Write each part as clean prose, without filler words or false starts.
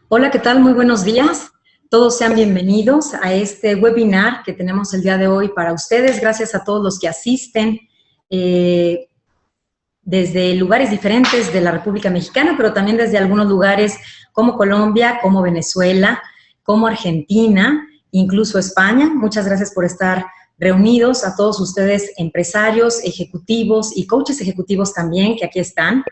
Hola, ¿qué tal? Muy buenos días. Todos sean bienvenidos a este webinar que tenemos el día de hoy para ustedes. Gracias a todos los que asisten desde lugares diferentes de la República Mexicana, pero también desde algunos lugares como Colombia, como Venezuela, como Argentina, incluso España. Muchas gracias por estar reunidos, a todos ustedes empresarios, ejecutivos y coaches ejecutivos también, que aquí están.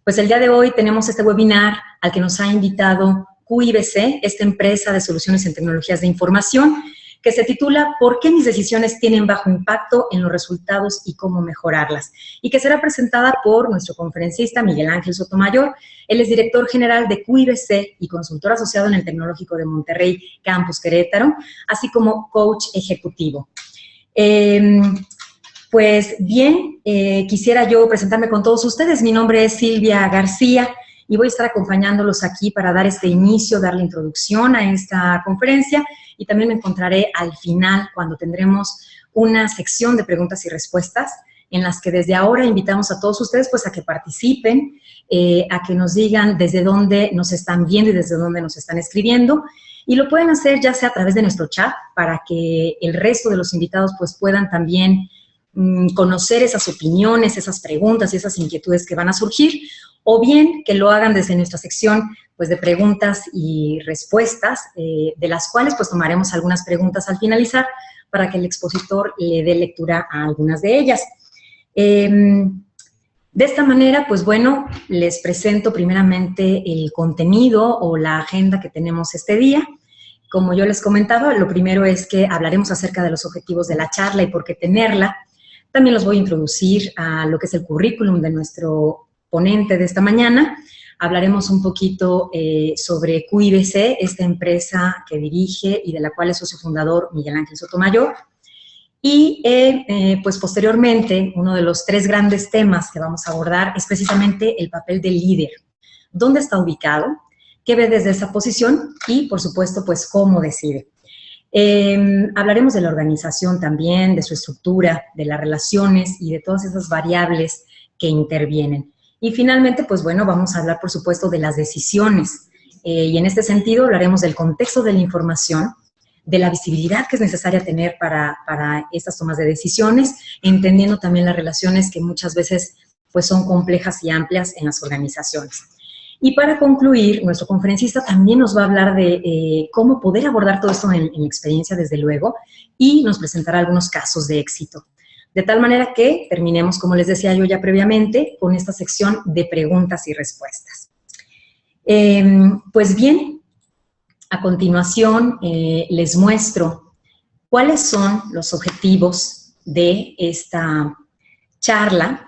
Pues el día de hoy tenemos este webinar al que nos ha invitado QIBC, esta empresa de soluciones en tecnologías de información, que se titula ¿Por qué mis decisiones tienen bajo impacto en los resultados y cómo mejorarlas? Y que será presentada por nuestro conferencista Miguel Ángel Sotomayor. Él es director general de QIBC y consultor asociado en el Tecnológico de Monterrey, Campus Querétaro, así como coach ejecutivo. Pues bien, quisiera yo presentarme con todos ustedes. Mi nombre es Silvia García y voy a estar acompañándolos aquí para dar este inicio, dar la introducción a esta conferencia, y también me encontraré al final cuando tendremos una sección de preguntas y respuestas en las que desde ahora invitamos a todos ustedes pues a que participen, a que nos digan desde dónde nos están viendo y desde dónde nos están escribiendo, y lo pueden hacer ya sea a través de nuestro chat para que el resto de los invitados pues puedan también conocer esas opiniones, esas preguntas y esas inquietudes que van a surgir, o bien que lo hagan desde nuestra sección pues, de preguntas y respuestas, de las cuales pues tomaremos algunas preguntas al finalizar para que el expositor le dé lectura a algunas de ellas. De esta manera, pues bueno, les presento primeramente el contenido o la agenda que tenemos este día. Como yo les comentaba, lo primero es que hablaremos acerca de los objetivos de la charla y por qué tenerla. También los voy a introducir a lo que es el currículum de nuestro ponente de esta mañana. Hablaremos un poquito sobre QIBC, esta empresa que dirige y de la cual es socio fundador Miguel Ángel Sotomayor. Y pues posteriormente, uno de los tres grandes temas que vamos a abordar es precisamente el papel del líder. ¿Dónde está ubicado? ¿Qué ve desde esa posición? Y, por supuesto, pues cómo decide. Hablaremos de la organización también, de su estructura, de las relaciones y de todas esas variables que intervienen. Y finalmente, pues bueno, vamos a hablar, por supuesto, de las decisiones. Y en este sentido hablaremos del contexto de la información, de la visibilidad que es necesaria tener para estas tomas de decisiones, entendiendo también las relaciones que muchas veces pues son complejas y amplias en las organizaciones. Y para concluir, nuestro conferencista también nos va a hablar de cómo poder abordar todo esto en experiencia, desde luego, y nos presentará algunos casos de éxito. De tal manera que terminemos, como les decía yo ya previamente, con esta sección de preguntas y respuestas. Pues bien, a continuación les muestro cuáles son los objetivos de esta charla.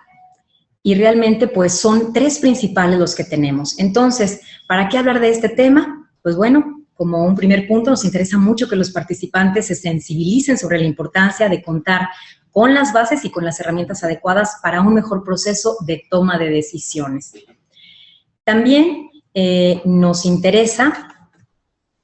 Y realmente, pues, son tres principales los que tenemos. Entonces, ¿para qué hablar de este tema? Pues bueno, como un primer punto, nos interesa mucho que los participantes se sensibilicen sobre la importancia de contar con las bases y con las herramientas adecuadas para un mejor proceso de toma de decisiones. También nos interesa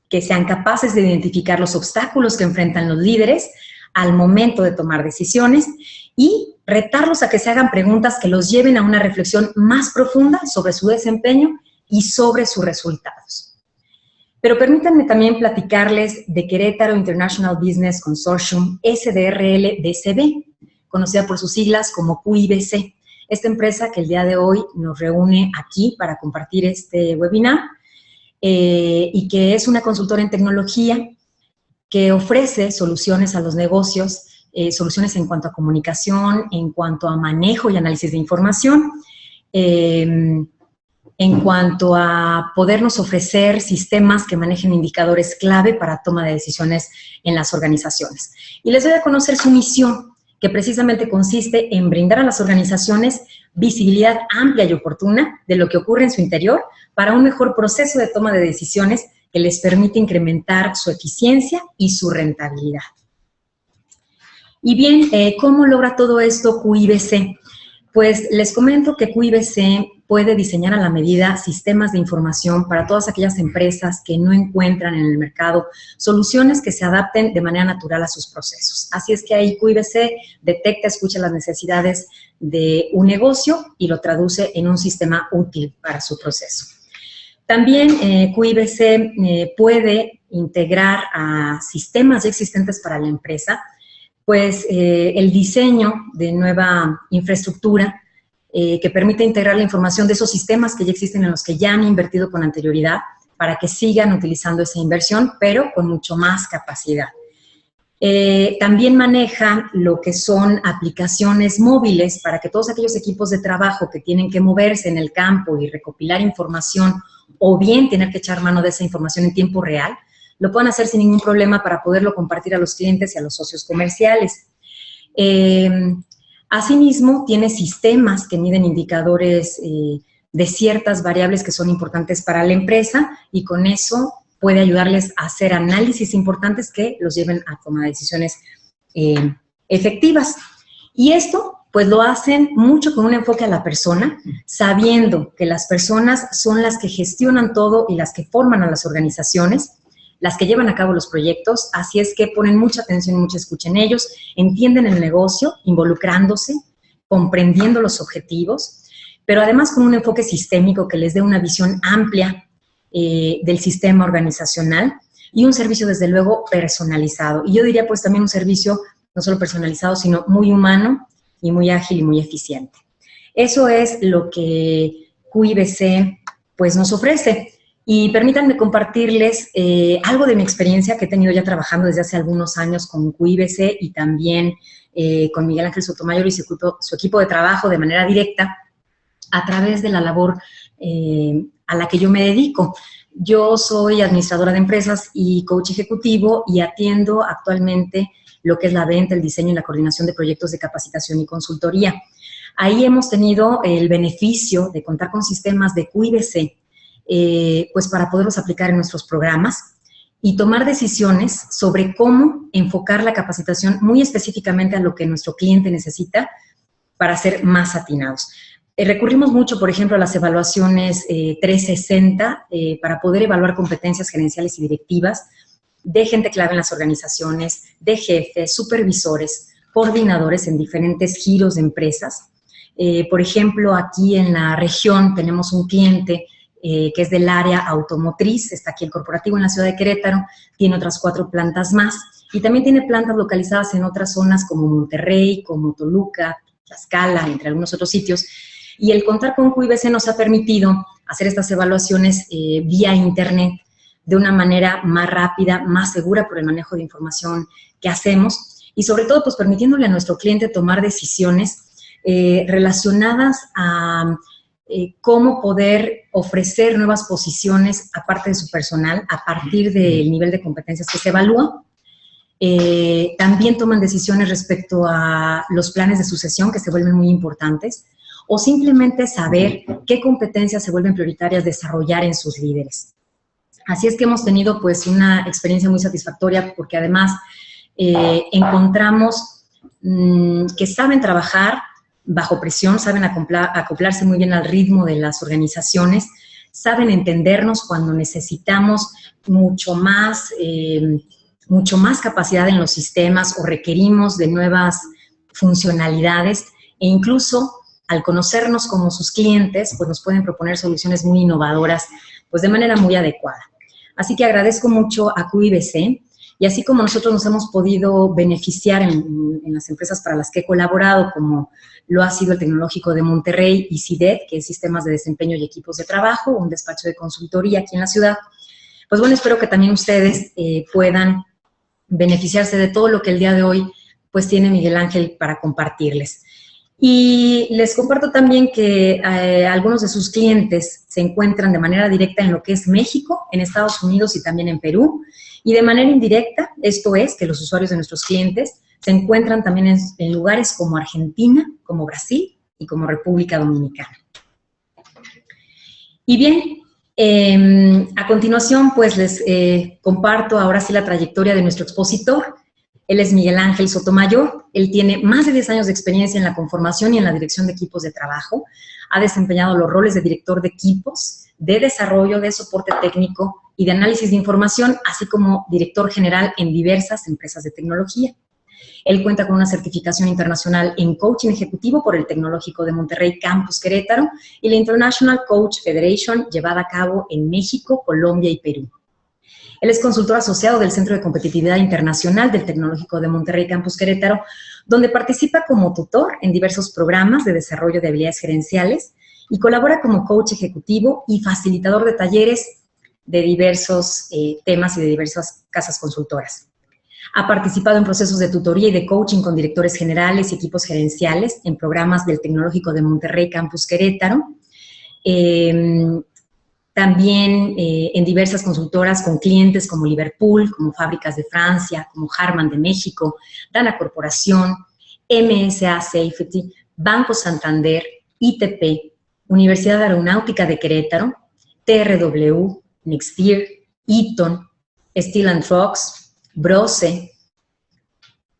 que sean capaces de identificar los obstáculos que enfrentan los líderes al momento de tomar decisiones y retarlos a que se hagan preguntas que los lleven a una reflexión más profunda sobre su desempeño y sobre sus resultados. Pero permítanme también platicarles de Querétaro International Business Consortium, SDRL-DCB, conocida por sus siglas como QIBC. Esta empresa que el día de hoy nos reúne aquí para compartir este webinar y que es una consultora en tecnología que ofrece soluciones a los negocios, soluciones en cuanto a comunicación, en cuanto a manejo y análisis de información, en cuanto a podernos ofrecer sistemas que manejen indicadores clave para toma de decisiones en las organizaciones. Y les doy a conocer su misión, que precisamente consiste en brindar a las organizaciones visibilidad amplia y oportuna de lo que ocurre en su interior para un mejor proceso de toma de decisiones que les permite incrementar su eficiencia y su rentabilidad. Y bien, ¿cómo logra todo esto QIBC? Pues les comento que QIBC puede diseñar a la medida sistemas de información para todas aquellas empresas que no encuentran en el mercado soluciones que se adapten de manera natural a sus procesos. Así es que ahí QIBC detecta, escucha las necesidades de un negocio y lo traduce en un sistema útil para su proceso. También QIBC puede integrar a sistemas ya existentes para la empresa, pues el diseño de nueva infraestructura que permite integrar la información de esos sistemas que ya existen en los que ya han invertido con anterioridad para que sigan utilizando esa inversión, pero con mucho más capacidad. También maneja lo que son aplicaciones móviles para que todos aquellos equipos de trabajo que tienen que moverse en el campo y recopilar información o bien tener que echar mano de esa información en tiempo real, lo puedan hacer sin ningún problema para poderlo compartir a los clientes y a los socios comerciales. Asimismo, tiene sistemas que miden indicadores de ciertas variables que son importantes para la empresa y con eso puede ayudarles a hacer análisis importantes que los lleven a tomar decisiones efectivas. Y esto, pues lo hacen mucho con un enfoque a la persona, sabiendo que las personas son las que gestionan todo y las que forman a las organizaciones, las que llevan a cabo los proyectos, así es que ponen mucha atención y mucha escucha en ellos, entienden el negocio, involucrándose, comprendiendo los objetivos, pero además con un enfoque sistémico que les dé una visión amplia del sistema organizacional y un servicio, desde luego, personalizado. Y yo diría, pues, también un servicio no solo personalizado, sino muy humano y muy ágil y muy eficiente. Eso es lo que QIBC, pues, nos ofrece. Y permítanme compartirles algo de mi experiencia que he tenido ya trabajando desde hace algunos años con QIBC y también con Miguel Ángel Sotomayor y su equipo de trabajo de manera directa a través de la labor a la que yo me dedico. Yo soy administradora de empresas y coach ejecutivo y atiendo actualmente lo que es la venta, el diseño y la coordinación de proyectos de capacitación y consultoría. Ahí hemos tenido el beneficio de contar con sistemas de QIBC, pues para poderlos aplicar en nuestros programas y tomar decisiones sobre cómo enfocar la capacitación muy específicamente a lo que nuestro cliente necesita para ser más atinados. Recurrimos mucho, por ejemplo, a las evaluaciones 360 para poder evaluar competencias gerenciales y directivas de gente clave en las organizaciones, de jefes, supervisores, coordinadores en diferentes giros de empresas. Por ejemplo, aquí en la región tenemos un cliente que es del área automotriz, está aquí el corporativo en la ciudad de Querétaro, tiene otras 4 plantas más y también tiene plantas localizadas en otras zonas como Monterrey, como Toluca, Tlaxcala, entre algunos otros sitios. Y el contar con QIBC nos ha permitido hacer estas evaluaciones vía internet de una manera más rápida, más segura por el manejo de información que hacemos y sobre todo pues permitiéndole a nuestro cliente tomar decisiones relacionadas a cómo poder ofrecer nuevas posiciones aparte de su personal a partir del nivel de competencias que se evalúa. También toman decisiones respecto a los planes de sucesión que se vuelven muy importantes o simplemente saber qué competencias se vuelven prioritarias desarrollar en sus líderes. Así es que hemos tenido pues una experiencia muy satisfactoria porque además encontramos que saben trabajar bajo presión, saben acoplarse muy bien al ritmo de las organizaciones, saben entendernos cuando necesitamos mucho más capacidad en los sistemas o requerimos de nuevas funcionalidades e incluso al conocernos como sus clientes, pues nos pueden proponer soluciones muy innovadoras, pues de manera muy adecuada. Así que agradezco mucho a QIBC y así como nosotros nos hemos podido beneficiar en las empresas para las que he colaborado, como lo ha sido el Tecnológico de Monterrey y CIDET, que es Sistemas de Desempeño y Equipos de Trabajo, un despacho de consultoría aquí en la ciudad, pues bueno, espero que también ustedes puedan beneficiarse de todo lo que el día de hoy pues tiene Miguel Ángel para compartirles. Y les comparto también que algunos de sus clientes se encuentran de manera directa en lo que es México, en Estados Unidos y también en Perú. Y de manera indirecta, esto es, que los usuarios de nuestros clientes se encuentran también en lugares como Argentina, como Brasil y como República Dominicana. Y bien, a continuación, pues les comparto ahora sí la trayectoria de nuestro expositor. Él es Miguel Ángel Sotomayor, él tiene más de 10 años de experiencia en la conformación y en la dirección de equipos de trabajo. Ha desempeñado los roles de director de equipos, de desarrollo, de soporte técnico y de análisis de información, así como director general en diversas empresas de tecnología. Él cuenta con una certificación internacional en coaching ejecutivo por el Tecnológico de Monterrey Campus Querétaro y la International Coach Federation, llevada a cabo en México, Colombia y Perú. Él es consultor asociado del Centro de Competitividad Internacional del Tecnológico de Monterrey Campus Querétaro, donde participa como tutor en diversos programas de desarrollo de habilidades gerenciales y colabora como coach ejecutivo y facilitador de talleres de diversos temas y de diversas casas consultoras. Ha participado en procesos de tutoría y de coaching con directores generales y equipos gerenciales en programas del Tecnológico de Monterrey Campus Querétaro. También en diversas consultoras con clientes como Liverpool, como Fábricas de Francia, como Harman de México, Dana Corporación, MSA Safety, Banco Santander, ITP, Universidad Aeronáutica de Querétaro, TRW, Nexteer, Eaton, Steel & Trucks, Brose,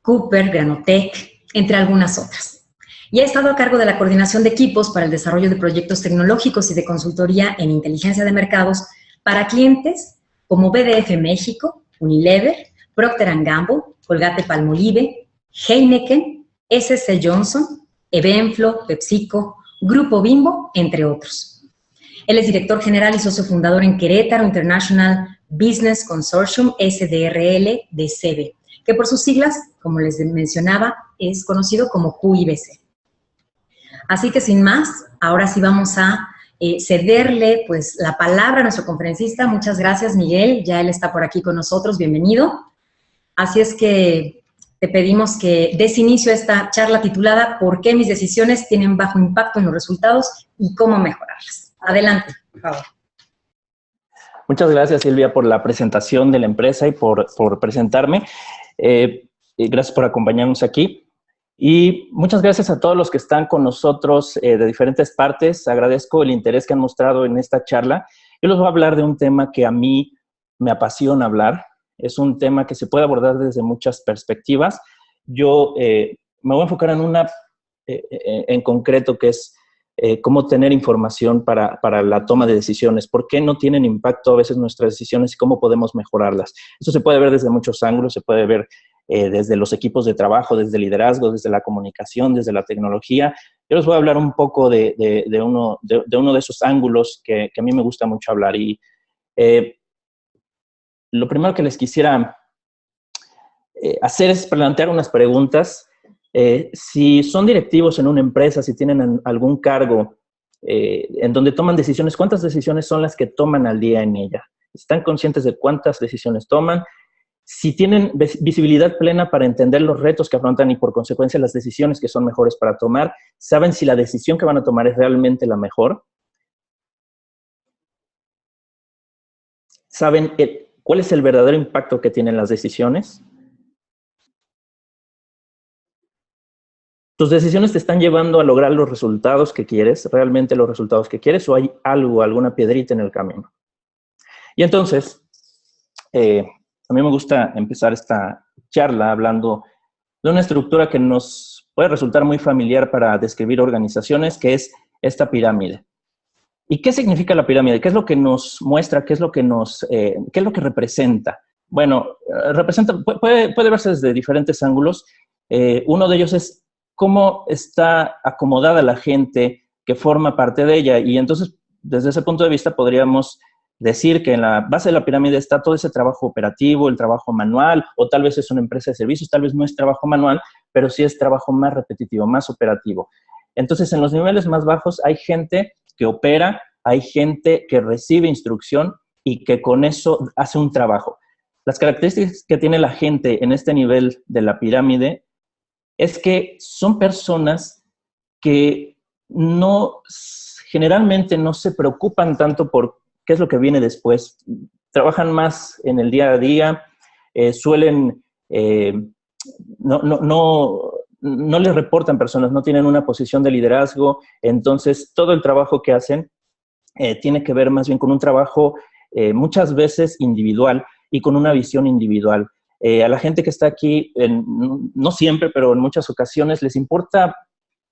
Cooper, Granotech, entre algunas otras. Y ha estado a cargo de la coordinación de equipos para el desarrollo de proyectos tecnológicos y de consultoría en inteligencia de mercados para clientes como BDF México, Unilever, Procter & Gamble, Colgate-Palmolive, Heineken, SC Johnson, Evenflo, PepsiCo, Grupo Bimbo, entre otros. Él es director general y socio fundador en Querétaro International Business Consortium, SDRL, de CB, que por sus siglas, como les mencionaba, es conocido como QIBC. Así que sin más, ahora sí vamos a cederle pues la palabra a nuestro conferencista. Muchas gracias, Miguel, ya él está por aquí con nosotros, bienvenido. Así es que te pedimos que des inicio a esta charla titulada ¿Por qué mis decisiones tienen bajo impacto en los resultados y cómo mejorarlas? Adelante, por favor. Muchas gracias, Silvia, por la presentación de la empresa y por presentarme. Gracias por acompañarnos aquí. Y muchas gracias a todos los que están con nosotros de diferentes partes. Agradezco el interés que han mostrado en esta charla. Yo les voy a hablar de un tema que a mí me apasiona hablar. Es un tema que se puede abordar desde muchas perspectivas. Yo me voy a enfocar en una en concreto, que es cómo tener información para la toma de decisiones. ¿Por qué no tienen impacto a veces nuestras decisiones y cómo podemos mejorarlas? Esto se puede ver desde muchos ángulos, se puede ver desde los equipos de trabajo, desde el liderazgo, desde la comunicación, desde la tecnología. Yo les voy a hablar un poco de uno de esos ángulos que a mí me gusta mucho hablar. Y lo primero que les quisiera hacer es plantear unas preguntas. Si son directivos en una empresa, si tienen algún cargo en donde toman decisiones, ¿cuántas decisiones son las que toman al día en ella? ¿Están conscientes de cuántas decisiones toman? Si tienen visibilidad plena para entender los retos que afrontan y por consecuencia las decisiones que son mejores para tomar, ¿saben si la decisión que van a tomar es realmente la mejor? ¿Saben cuál es el verdadero impacto que tienen las decisiones? ¿Tus decisiones te están llevando a lograr los resultados que quieres, realmente los resultados que quieres, o hay algo, alguna piedrita en el camino? Y entonces, a mí me gusta empezar esta charla hablando de una estructura que nos puede resultar muy familiar para describir organizaciones, que es esta pirámide. ¿Y qué significa la pirámide? ¿Qué es lo que nos muestra? ¿Qué es lo que qué es lo que representa? Bueno, puede verse desde diferentes ángulos. Uno de ellos es cómo está acomodada la gente que forma parte de ella. Y entonces, desde ese punto de vista, podríamos decir que en la base de la pirámide está todo ese trabajo operativo, el trabajo manual, o tal vez es una empresa de servicios, tal vez no es trabajo manual, pero sí es trabajo más repetitivo, más operativo. Entonces, en los niveles más bajos hay gente que opera, hay gente que recibe instrucción y que con eso hace un trabajo. Las características que tiene la gente en este nivel de la pirámide es que son personas que generalmente no se preocupan tanto por qué es lo que viene después. Trabajan más en el día a día, suelen, no les reportan personas, no tienen una posición de liderazgo, entonces todo el trabajo que hacen tiene que ver más bien con un trabajo muchas veces individual y con una visión individual. A la gente que está aquí, no siempre, pero en muchas ocasiones, les importa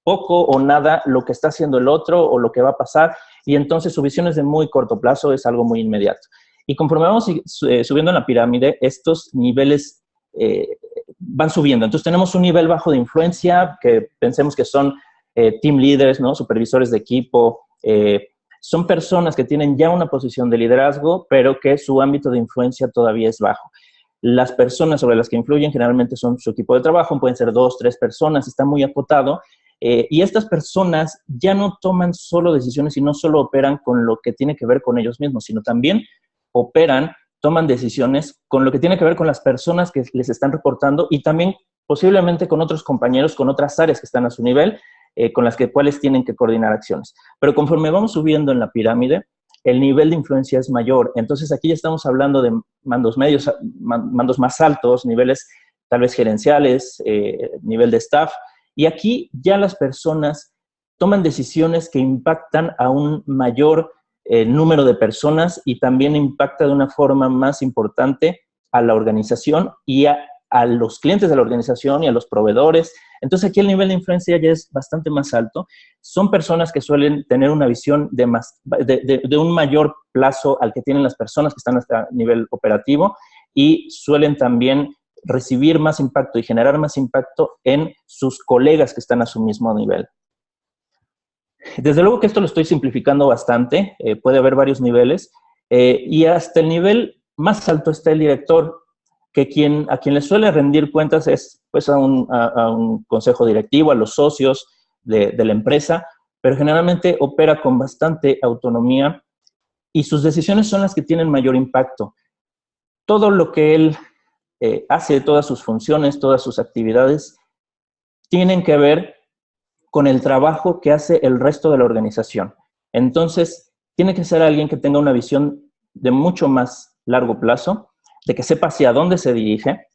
poco o nada lo que está haciendo el otro o lo que va a pasar, y entonces su visión es de muy corto plazo, es algo muy inmediato. Y conforme vamos subiendo en la pirámide, estos niveles van subiendo. Entonces tenemos un nivel bajo de influencia, que pensemos que son team leaders, ¿no? Supervisores de equipo, son personas que tienen ya una posición de liderazgo, pero que su ámbito de influencia todavía es bajo. Las personas sobre las que influyen generalmente son su equipo de trabajo, pueden ser 2, 3 personas, está muy acotado, y estas personas ya no toman solo decisiones y no solo operan con lo que tiene que ver con ellos mismos, sino también toman decisiones con lo que tiene que ver con las personas que les están reportando y también posiblemente con otros compañeros, con otras áreas que están a su nivel, con las cuales tienen que coordinar acciones. Pero conforme vamos subiendo en la pirámide, el nivel de influencia es mayor. Entonces, aquí ya estamos hablando de mandos medios, mandos más altos, niveles tal vez gerenciales, nivel de staff. Y aquí ya las personas toman decisiones que impactan a un mayor número de personas y también impacta de una forma más importante a la organización y a los clientes de la organización y a los proveedores. Entonces, aquí el nivel de influencia ya es bastante más alto. Son personas que suelen tener una visión de un mayor plazo al que tienen las personas que están hasta nivel operativo y suelen también recibir más impacto y generar más impacto en sus colegas que están a su mismo nivel. Desde luego que esto lo estoy simplificando bastante, puede haber varios niveles, y hasta el nivel más alto está el director, que a quien le suele rendir cuentas es pues, a un consejo directivo, a los socios de la empresa, pero generalmente opera con bastante autonomía y sus decisiones son las que tienen mayor impacto. Todo lo que él hace, todas sus funciones, todas sus actividades, tienen que ver con el trabajo que hace el resto de la organización. Entonces, tiene que ser alguien que tenga una visión de mucho más largo plazo, de que sepa hacia dónde se dirige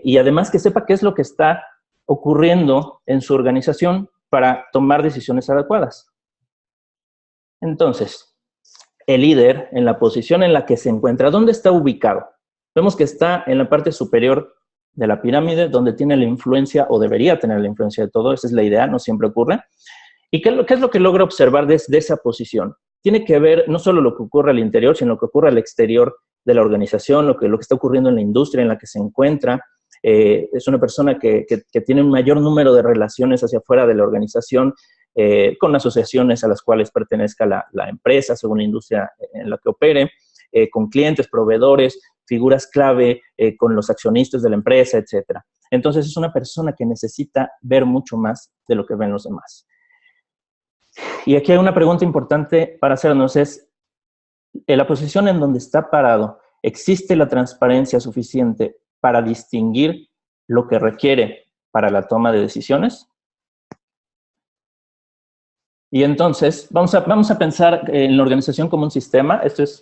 y además que sepa qué es lo que está ocurriendo en su organización para tomar decisiones adecuadas. Entonces, el líder, en la posición en la que se encuentra, ¿dónde está ubicado? Vemos que está en la parte superior de la pirámide, donde tiene la influencia, o debería tener la influencia de todo, esa es la idea, no siempre ocurre. ¿Y qué es lo que logra observar desde esa posición? Tiene que ver no solo lo que ocurre al interior, sino lo que ocurre al exterior de la organización, lo que está ocurriendo en la industria en la que se encuentra. Es una persona que tiene un mayor número de relaciones hacia afuera de la organización, con asociaciones a las cuales pertenezca la empresa, según la industria en la que opere, con clientes, proveedores, figuras clave, con los accionistas de la empresa, etc. Entonces, es una persona que necesita ver mucho más de lo que ven los demás. Y aquí hay una pregunta importante para hacernos, es, en la posición en donde está parado, ¿existe la transparencia suficiente para distinguir lo que requiere para la toma de decisiones? Y entonces, vamos a pensar en la organización como un sistema. Esto es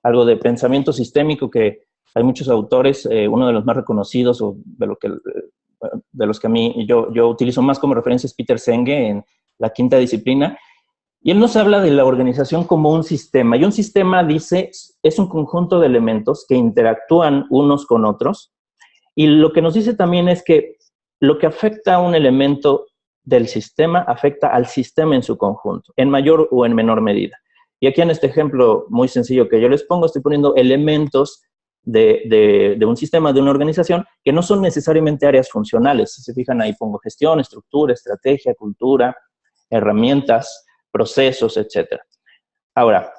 algo de pensamiento sistémico que hay muchos autores, uno de los más reconocidos, o de los que a mí yo utilizo más como referencia es Peter Senge en La Quinta Disciplina. Y él nos habla de la organización como un sistema. Y un sistema, dice, es un conjunto de elementos que interactúan unos con otros. Y lo que nos dice también es que lo que afecta a un elemento del sistema afecta al sistema en su conjunto, en mayor o en menor medida. Y aquí en este ejemplo muy sencillo que yo les pongo, estoy poniendo elementos de un sistema, de una organización, que no son necesariamente áreas funcionales. Si se fijan, ahí pongo gestión, estructura, estrategia, cultura, herramientas, procesos, etc. Ahora,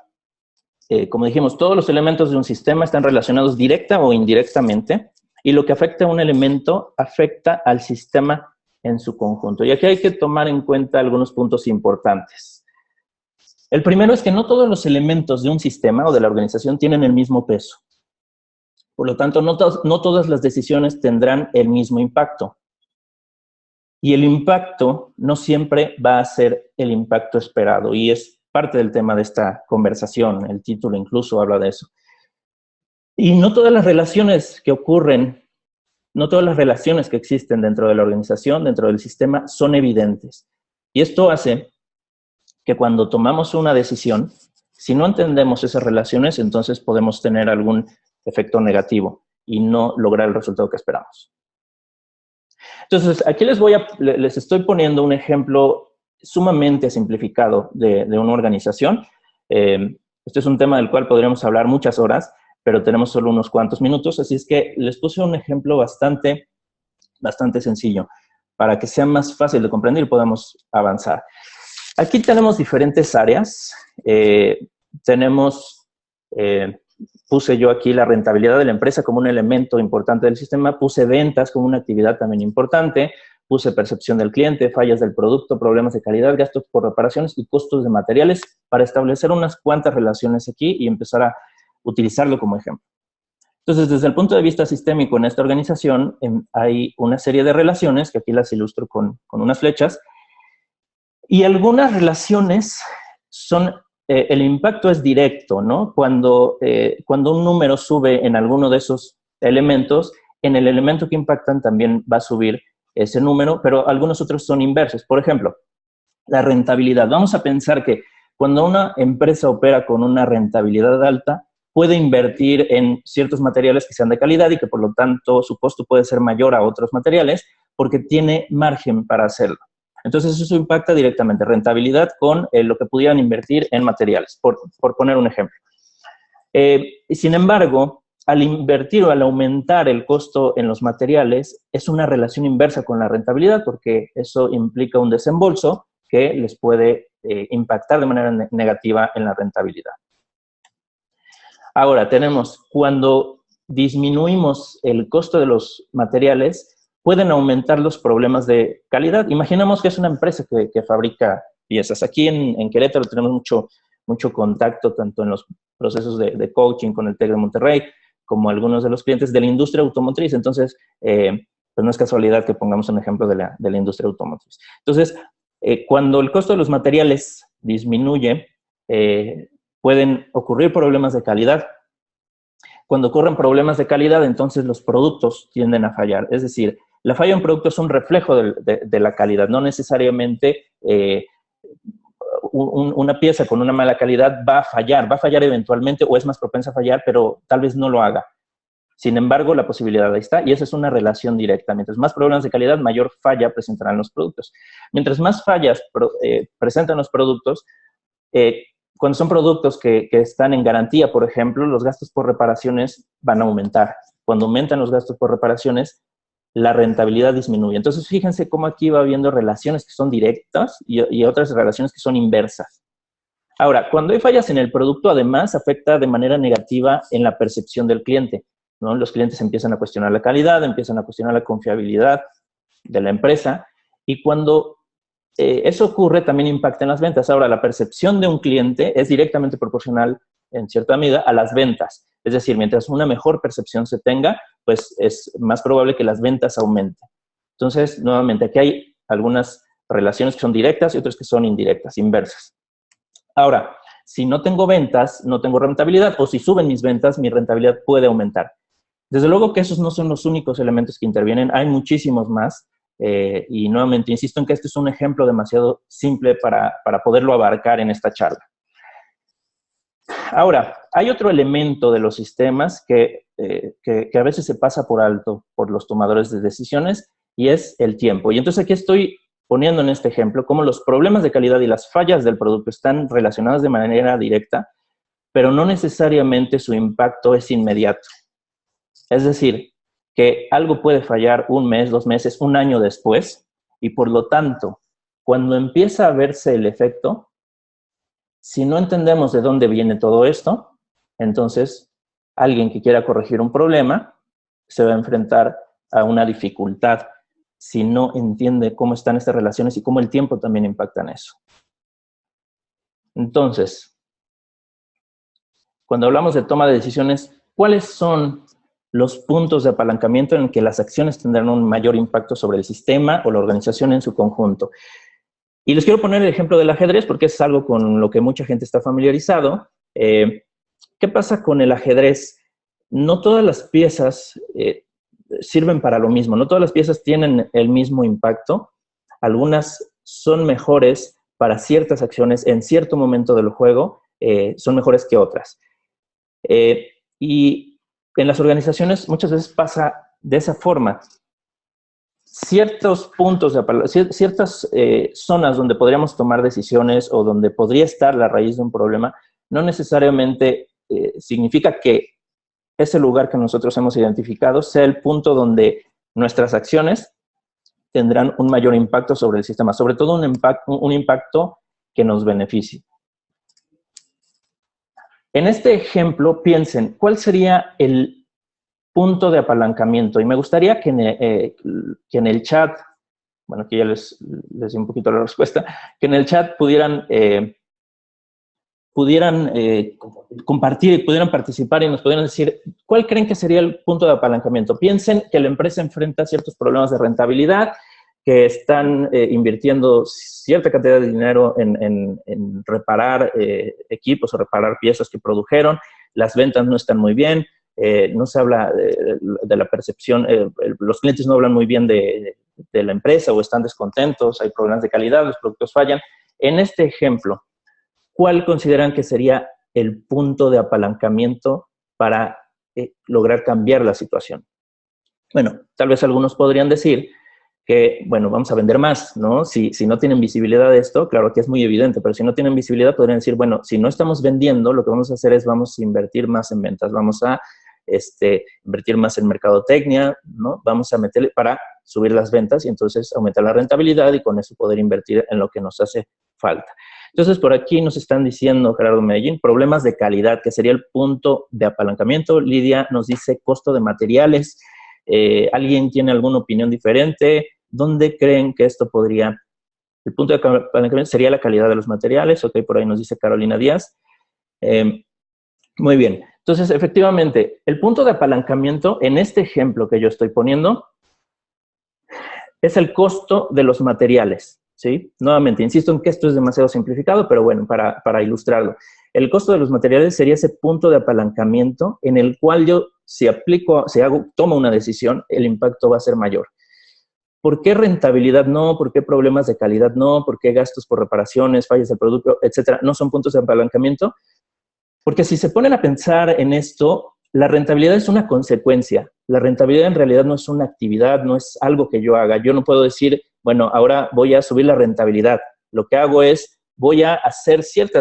como dijimos, todos los elementos de un sistema están relacionados directa o indirectamente, y lo que afecta a un elemento afecta al sistema en su conjunto. Y aquí hay que tomar en cuenta algunos puntos importantes. El primero es que no todos los elementos de un sistema o de la organización tienen el mismo peso. Por lo tanto, no todas las decisiones tendrán el mismo impacto. Y el impacto no siempre va a ser el impacto esperado. Y es parte del tema de esta conversación. El título incluso habla de eso. Y no todas las relaciones que ocurren, no todas las relaciones que existen dentro de la organización, dentro del sistema, son evidentes. Y esto hace que cuando tomamos una decisión, si no entendemos esas relaciones, entonces podemos tener algún efecto negativo y no lograr el resultado que esperamos. Entonces, aquí les estoy poniendo un ejemplo sumamente simplificado de una organización. Este es un tema del cual podríamos hablar muchas horas, pero tenemos solo unos cuantos minutos, así es que les puse un ejemplo bastante bastante sencillo para que sea más fácil de comprender y podamos avanzar. Aquí tenemos diferentes áreas. Puse yo aquí la rentabilidad de la empresa como un elemento importante del sistema, puse ventas como una actividad también importante, puse percepción del cliente, fallas del producto, problemas de calidad, gastos por reparaciones y costos de materiales para establecer unas cuantas relaciones aquí y empezar a utilizarlo como ejemplo. Entonces, desde el punto de vista sistémico en esta organización, hay una serie de relaciones, que aquí las ilustro con unas flechas, y algunas relaciones son, el impacto es directo, ¿no? Cuando un número sube en alguno de esos elementos, en el elemento que impactan también va a subir ese número, pero algunos otros son inversos. Por ejemplo, la rentabilidad. Vamos a pensar que cuando una empresa opera con una rentabilidad alta, puede invertir en ciertos materiales que sean de calidad y que por lo tanto su costo puede ser mayor a otros materiales porque tiene margen para hacerlo. Entonces eso impacta directamente rentabilidad con lo que pudieran invertir en materiales, por poner un ejemplo. Sin embargo, al invertir o al aumentar el costo en los materiales, es una relación inversa con la rentabilidad porque eso implica un desembolso que les puede impactar de manera negativa en la rentabilidad. Ahora, tenemos, cuando disminuimos el costo de los materiales, pueden aumentar los problemas de calidad. Imaginemos que es una empresa que fabrica piezas. Aquí en Querétaro tenemos mucho contacto, tanto en los procesos de coaching con el TEC de Monterrey, como algunos de los clientes de la industria automotriz. Entonces, pues no es casualidad que pongamos un ejemplo de la industria automotriz. Entonces, cuando el costo de los materiales disminuye, pueden ocurrir problemas de calidad. Cuando ocurren problemas de calidad, entonces los productos tienden a fallar. Es decir, la falla en un producto es un reflejo de la calidad. No necesariamente una pieza con una mala calidad va a fallar eventualmente o es más propensa a fallar, pero tal vez no lo haga. Sin embargo, la posibilidad ahí está y esa es una relación directa. Mientras más problemas de calidad, mayor falla presentarán los productos. Mientras más fallas presentan los productos, cuando son productos que están en garantía, por ejemplo, los gastos por reparaciones van a aumentar. Cuando aumentan los gastos por reparaciones, la rentabilidad disminuye. Entonces, fíjense cómo aquí va habiendo relaciones que son directas y otras relaciones que son inversas. Ahora, cuando hay fallas en el producto, además, afecta de manera negativa en la percepción del cliente, ¿no? Los clientes empiezan a cuestionar la calidad, empiezan a cuestionar la confiabilidad de la empresa y cuando eso ocurre, también impacta en las ventas. Ahora, la percepción de un cliente es directamente proporcional, en cierta medida, a las ventas. Es decir, mientras una mejor percepción se tenga, pues es más probable que las ventas aumenten. Entonces, nuevamente, aquí hay algunas relaciones que son directas y otras que son indirectas, inversas. Ahora, si no tengo ventas, no tengo rentabilidad, o si suben mis ventas, mi rentabilidad puede aumentar. Desde luego que esos no son los únicos elementos que intervienen, hay muchísimos más. Y nuevamente, insisto en que este es un ejemplo demasiado simple para poderlo abarcar en esta charla. Ahora, hay otro elemento de los sistemas que a veces se pasa por alto por los tomadores de decisiones y es el tiempo. Y entonces aquí estoy poniendo en este ejemplo cómo los problemas de calidad y las fallas del producto están relacionadas de manera directa, pero no necesariamente su impacto es inmediato. Es decir, que algo puede fallar un mes, 2 meses, un año después, y por lo tanto, cuando empieza a verse el efecto, si no entendemos de dónde viene todo esto, entonces alguien que quiera corregir un problema se va a enfrentar a una dificultad si no entiende cómo están estas relaciones y cómo el tiempo también impacta en eso. Entonces, cuando hablamos de toma de decisiones, ¿cuáles son los puntos de apalancamiento en que las acciones tendrán un mayor impacto sobre el sistema o la organización en su conjunto? Y les quiero poner el ejemplo del ajedrez porque es algo con lo que mucha gente está familiarizado. ¿Qué pasa con el ajedrez? No todas las piezas sirven para lo mismo, no todas las piezas tienen el mismo impacto. Algunas son mejores para ciertas acciones en cierto momento del juego, son mejores que otras. Y en las organizaciones muchas veces pasa de esa forma. Ciertos puntos, ciertas zonas donde podríamos tomar decisiones o donde podría estar la raíz de un problema, no necesariamente significa que ese lugar que nosotros hemos identificado sea el punto donde nuestras acciones tendrán un mayor impacto sobre el sistema, sobre todo un impacto que nos beneficie. En este ejemplo, piensen, ¿cuál sería el punto de apalancamiento? Y me gustaría que en el chat, bueno, aquí ya les di un poquito la respuesta, que en el chat pudieran compartir y pudieran participar y nos pudieran decir cuál creen que sería el punto de apalancamiento. Piensen que la empresa enfrenta ciertos problemas de rentabilidad, que están invirtiendo cierta cantidad de dinero en reparar equipos o reparar piezas que produjeron, las ventas no están muy bien, no se habla de la percepción, los clientes no hablan muy bien de la empresa o están descontentos, hay problemas de calidad, los productos fallan. En este ejemplo, ¿cuál consideran que sería el punto de apalancamiento para lograr cambiar la situación? Bueno, tal vez algunos podrían decir que, bueno, vamos a vender más, ¿no? Si no tienen visibilidad de esto, claro que es muy evidente, pero si no tienen visibilidad podrían decir, bueno, si no estamos vendiendo, lo que vamos a hacer es vamos a invertir más en ventas, vamos a invertir más en mercadotecnia, ¿no? Vamos a meterle para subir las ventas y entonces aumentar la rentabilidad y con eso poder invertir en lo que nos hace falta. Entonces, por aquí nos están diciendo, Gerardo Medellín, problemas de calidad, que sería el punto de apalancamiento. Lidia nos dice costo de materiales. ¿Alguien tiene alguna opinión diferente? ¿Dónde creen que esto podría? El punto de apalancamiento sería la calidad de los materiales. Ok, por ahí nos dice Carolina Díaz. Muy bien. Entonces, efectivamente, el punto de apalancamiento en este ejemplo que yo estoy poniendo es el costo de los materiales, ¿sí? Nuevamente, insisto en que esto es demasiado simplificado, pero bueno, para ilustrarlo. El costo de los materiales sería ese punto de apalancamiento en el cual yo, tomo una decisión, el impacto va a ser mayor. ¿Por qué rentabilidad no? ¿Por qué problemas de calidad no? ¿Por qué gastos por reparaciones, fallas del producto, etcétera, no son puntos de apalancamiento? Porque si se ponen a pensar en esto, la rentabilidad es una consecuencia. La rentabilidad en realidad no es una actividad, no es algo que yo haga. Yo no puedo decir, bueno, ahora voy a subir la rentabilidad. Lo que hago es, voy a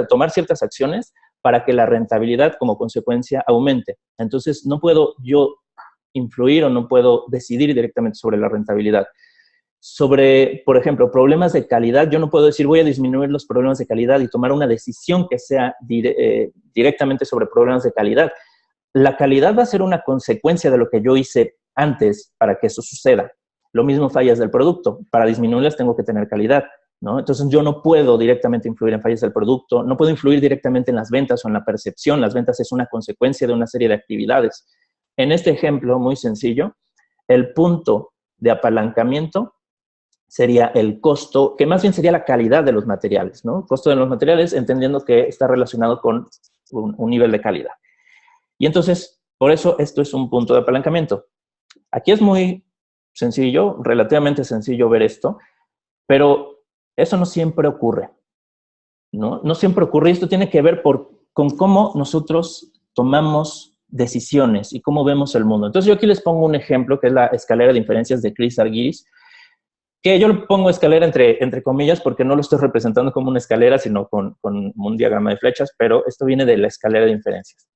tomar ciertas acciones para que la rentabilidad como consecuencia aumente. Entonces, no puedo yo influir o no puedo decidir directamente sobre la rentabilidad. Sobre, por ejemplo, problemas de calidad, yo no puedo decir voy a disminuir los problemas de calidad y tomar una decisión que sea directamente sobre problemas de calidad. La calidad va a ser una consecuencia de lo que yo hice antes para que eso suceda. Lo mismo fallas del producto. Para disminuirlas tengo que tener calidad, ¿no? Entonces yo no puedo directamente influir en fallas del producto, no puedo influir directamente en las ventas o en la percepción. Las ventas es una consecuencia de una serie de actividades. En este ejemplo muy sencillo, el punto de apalancamiento sería el costo, que más bien sería la calidad de los materiales, ¿no? Costo de los materiales, entendiendo que está relacionado con un nivel de calidad. Y entonces, por eso esto es un punto de apalancamiento. Aquí es muy sencillo, relativamente sencillo ver esto, pero eso no siempre ocurre, ¿no? No siempre ocurre y esto tiene que ver con cómo nosotros tomamos decisiones y cómo vemos el mundo. Entonces yo aquí les pongo un ejemplo que es la escalera de inferencias de Chris Argyris, que yo le pongo escalera entre comillas porque no lo estoy representando como una escalera, sino con un diagrama de flechas, pero esto viene de la escalera de inferencias.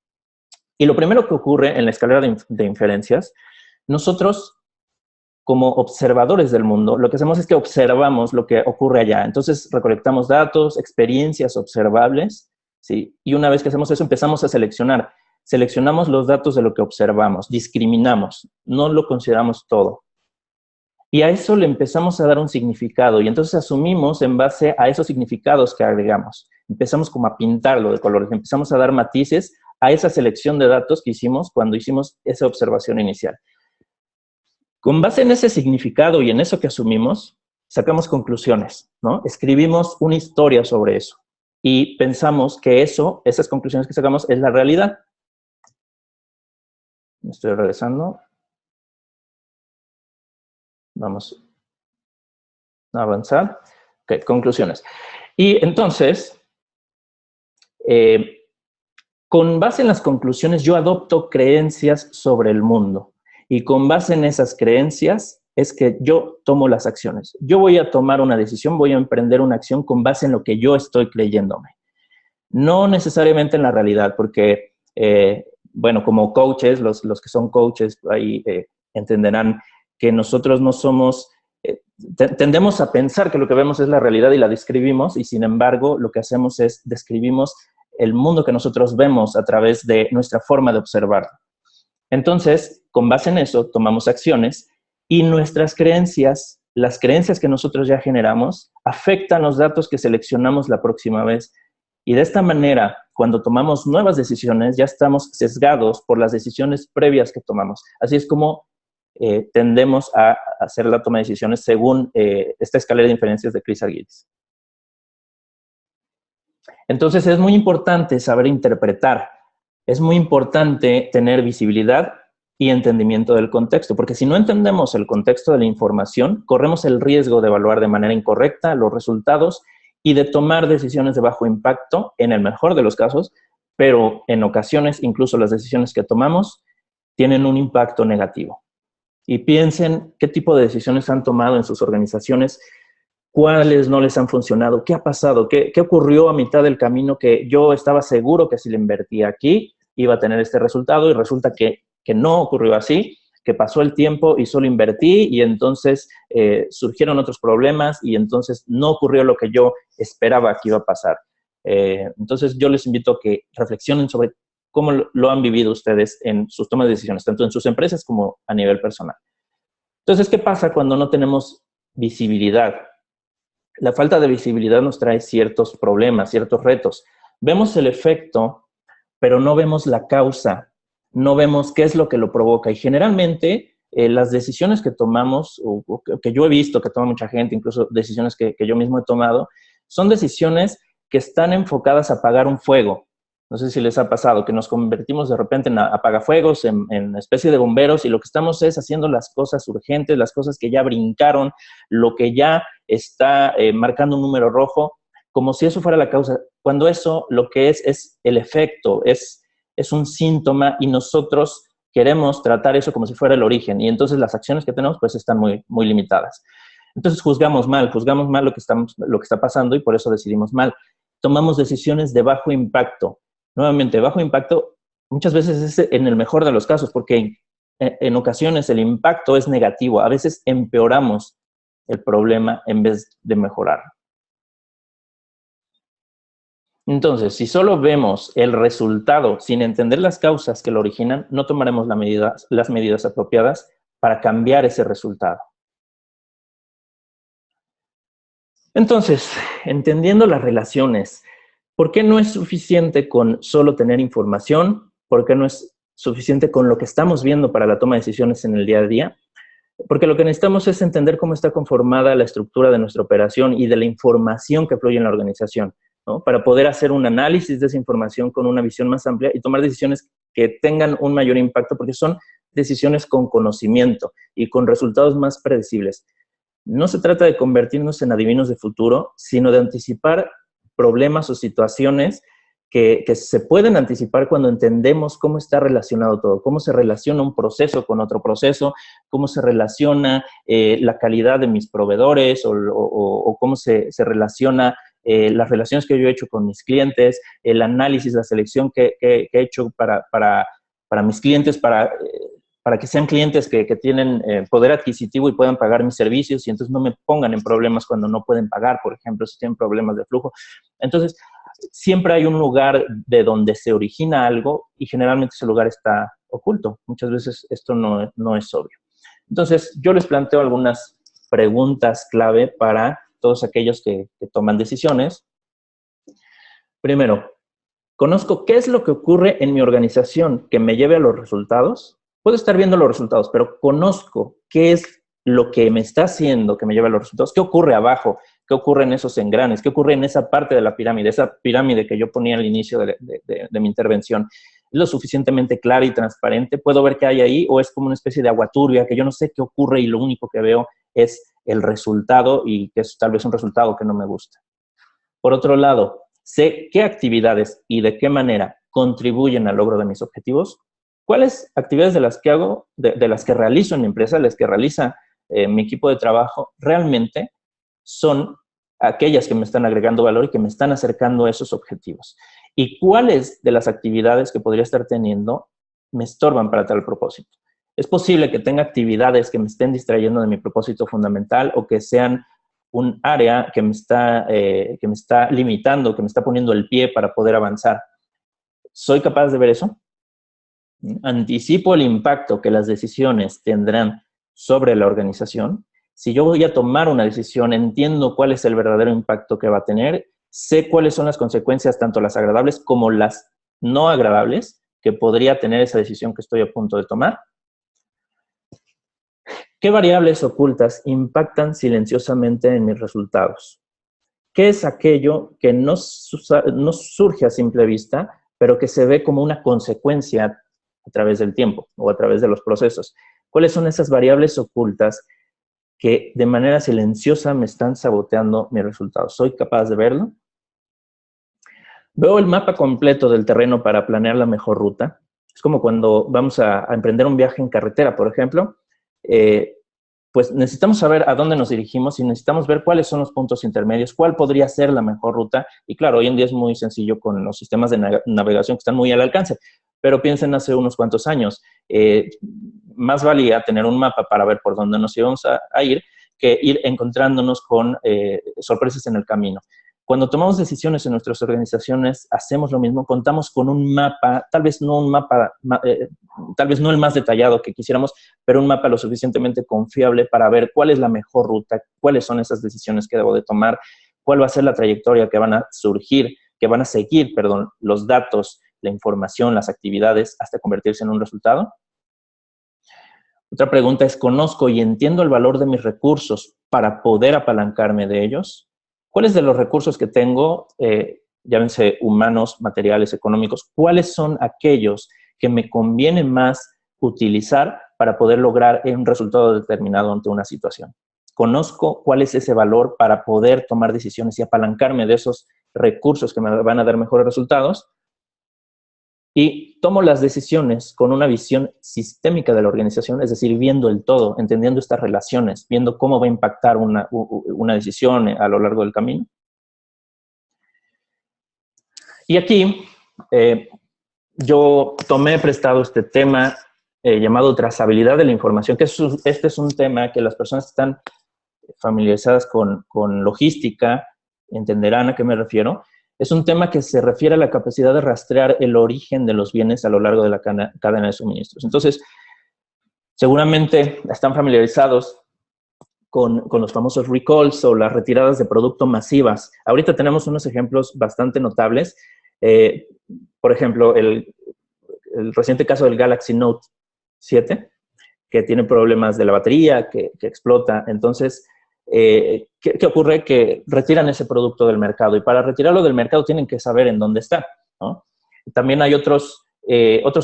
Y lo primero que ocurre en la escalera de inferencias, nosotros como observadores del mundo, lo que hacemos es que observamos lo que ocurre allá. Entonces recolectamos datos, experiencias observables, ¿sí? Y una vez que hacemos eso empezamos a seleccionar. Seleccionamos los datos de lo que observamos, discriminamos, no lo consideramos todo. Y a eso le empezamos a dar un significado y entonces asumimos en base a esos significados que agregamos. Empezamos como a pintarlo de colores, empezamos a dar matices a esa selección de datos que hicimos cuando hicimos esa observación inicial. Con base en ese significado y en eso que asumimos, sacamos conclusiones, ¿no? Escribimos una historia sobre eso y pensamos que esas conclusiones que sacamos es la realidad. Me estoy regresando. Vamos a avanzar. Ok, conclusiones. Y entonces, con base en las conclusiones, yo adopto creencias sobre el mundo. Y con base en esas creencias es que yo tomo las acciones. Yo voy a tomar una decisión, voy a emprender una acción con base en lo que yo estoy creyéndome. No necesariamente en la realidad, porque, bueno, como coaches, los que son coaches ahí entenderán que nosotros no somos, tendemos a pensar que lo que vemos es la realidad y la describimos, y sin embargo lo que hacemos es describimos el mundo que nosotros vemos a través de nuestra forma de observarlo. Entonces, con base en eso, tomamos acciones y nuestras creencias, las creencias que nosotros ya generamos, afectan los datos que seleccionamos la próxima vez. Y de esta manera, cuando tomamos nuevas decisiones, ya estamos sesgados por las decisiones previas que tomamos. Así es como tendemos a hacer la toma de decisiones según esta escalera de inferencias de Chris Argyris. Entonces, es muy importante saber interpretar. Es muy importante tener visibilidad y entendimiento del contexto, porque si no entendemos el contexto de la información, corremos el riesgo de evaluar de manera incorrecta los resultados y de tomar decisiones de bajo impacto, en el mejor de los casos, pero en ocasiones incluso las decisiones que tomamos tienen un impacto negativo. Y piensen qué tipo de decisiones han tomado en sus organizaciones, cuáles no les han funcionado, qué ha pasado, qué ocurrió a mitad del camino que yo estaba seguro que si le invertía aquí iba a tener este resultado y resulta que no ocurrió así, que pasó el tiempo y solo invertí y entonces surgieron otros problemas y entonces no ocurrió lo que yo esperaba que iba a pasar. Entonces yo les invito a que reflexionen sobre cómo lo han vivido ustedes en sus tomas de decisiones, tanto en sus empresas como a nivel personal. Entonces, ¿qué pasa cuando no tenemos visibilidad? La falta de visibilidad nos trae ciertos problemas, ciertos retos. Vemos el efecto, pero no vemos la causa, no vemos qué es lo que lo provoca. Y generalmente las decisiones que tomamos, o que yo he visto que toma mucha gente, incluso decisiones que yo mismo he tomado, son decisiones que están enfocadas a apagar un fuego. No sé si les ha pasado que nos convertimos de repente en apagafuegos, en especie de bomberos, y lo que estamos es haciendo las cosas urgentes, las cosas que ya brincaron, lo que ya está marcando un número rojo, como si eso fuera la causa, cuando eso lo que es el efecto, es un síntoma y nosotros queremos tratar eso como si fuera el origen, y entonces las acciones que tenemos pues están muy, muy limitadas. Entonces juzgamos mal lo que está pasando y por eso decidimos mal. Tomamos decisiones de bajo impacto. Nuevamente, bajo impacto muchas veces es en el mejor de los casos, porque en ocasiones el impacto es negativo. A veces empeoramos el problema en vez de mejorar. Entonces, si solo vemos el resultado sin entender las causas que lo originan, no tomaremos las medidas apropiadas para cambiar ese resultado. Entonces, entendiendo las relaciones, ¿por qué no es suficiente con solo tener información? ¿Por qué no es suficiente con lo que estamos viendo para la toma de decisiones en el día a día? Porque lo que necesitamos es entender cómo está conformada la estructura de nuestra operación y de la información que fluye en la organización, ¿no? Para poder hacer un análisis de esa información con una visión más amplia y tomar decisiones que tengan un mayor impacto, porque son decisiones con conocimiento y con resultados más predecibles. No se trata de convertirnos en adivinos de futuro, sino de anticipar problemas o situaciones que se pueden anticipar cuando entendemos cómo está relacionado todo, cómo se relaciona un proceso con otro proceso, cómo se relaciona la calidad de mis proveedores o cómo se relaciona las relaciones que yo he hecho con mis clientes, el análisis, la selección que he hecho para mis clientes, para que sean clientes que tienen poder adquisitivo y puedan pagar mis servicios y entonces no me pongan en problemas cuando no pueden pagar, por ejemplo, si tienen problemas de flujo. Entonces, siempre hay un lugar de donde se origina algo y generalmente ese lugar está oculto. Muchas veces esto no es obvio. Entonces, yo les planteo algunas preguntas clave para todos aquellos que toman decisiones. Primero, ¿conozco qué es lo que ocurre en mi organización que me lleve a los resultados? Puedo estar viendo los resultados, pero conozco qué es lo que me está haciendo que me lleve a los resultados. ¿Qué ocurre abajo? ¿Qué ocurre en esos engranes? ¿Qué ocurre en esa parte de la pirámide? Esa pirámide que yo ponía al inicio de mi intervención. ¿Es lo suficientemente clara y transparente? ¿Puedo ver qué hay ahí? ¿O es como una especie de agua turbia que yo no sé qué ocurre y lo único que veo es el resultado y que es tal vez un resultado que no me gusta? Por otro lado, sé qué actividades y de qué manera contribuyen al logro de mis objetivos. ¿Cuáles actividades de las que hago, de las que realizo en mi empresa, de las que realiza mi equipo de trabajo, realmente son aquellas que me están agregando valor y que me están acercando a esos objetivos? ¿Y cuáles de las actividades que podría estar teniendo me estorban para tal propósito? Es posible que tenga actividades que me estén distrayendo de mi propósito fundamental o que sean un área que me está limitando, que me está poniendo el pie para poder avanzar. ¿Soy capaz de ver eso? Anticipo el impacto que las decisiones tendrán sobre la organización. Si yo voy a tomar una decisión, entiendo cuál es el verdadero impacto que va a tener, sé cuáles son las consecuencias, tanto las agradables como las no agradables, que podría tener esa decisión que estoy a punto de tomar. ¿Qué variables ocultas impactan silenciosamente en mis resultados? ¿Qué es aquello que no surge a simple vista, pero que se ve como una consecuencia a través del tiempo o a través de los procesos? ¿Cuáles son esas variables ocultas que de manera silenciosa me están saboteando mis resultados? ¿Soy capaz de verlo? ¿Veo el mapa completo del terreno para planear la mejor ruta? Es como cuando vamos a emprender un viaje en carretera, por ejemplo. Pues necesitamos saber a dónde nos dirigimos y necesitamos ver cuáles son los puntos intermedios, cuál podría ser la mejor ruta. Y claro, hoy en día es muy sencillo con los sistemas de navegación que están muy al alcance, pero piensen hace unos cuantos años, más valía tener un mapa para ver por dónde nos íbamos a ir que ir encontrándonos con sorpresas en el camino. Cuando tomamos decisiones en nuestras organizaciones, hacemos lo mismo, contamos con un mapa, tal vez no el más detallado que quisiéramos, pero un mapa lo suficientemente confiable para ver cuál es la mejor ruta, cuáles son esas decisiones que debo de tomar, cuál va a ser la trayectoria que van a seguir, los datos, la información, las actividades, hasta convertirse en un resultado. Otra pregunta es, ¿conozco y entiendo el valor de mis recursos para poder apalancarme de ellos? ¿Cuáles de los recursos que tengo, llámense humanos, materiales, económicos, cuáles son aquellos que me conviene más utilizar para poder lograr un resultado determinado ante una situación? Conozco cuál es ese valor para poder tomar decisiones y apalancarme de esos recursos que me van a dar mejores resultados. Y tomo las decisiones con una visión sistémica de la organización, es decir, viendo el todo, entendiendo estas relaciones, viendo cómo va a impactar una decisión a lo largo del camino. Y aquí yo tomé prestado este tema llamado trazabilidad de la información, que este es un tema que las personas que están familiarizadas con logística entenderán a qué me refiero. Es un tema que se refiere a la capacidad de rastrear el origen de los bienes a lo largo de la cadena de suministros. Entonces, seguramente están familiarizados con los famosos recalls o las retiradas de producto masivas. Ahorita tenemos unos ejemplos bastante notables. Por ejemplo, el reciente caso del Galaxy Note 7, que tiene problemas de la batería, que explota. Entonces, ¿qué ocurre? Que retiran ese producto del mercado y para retirarlo del mercado tienen que saber en dónde está, ¿no? También hay otros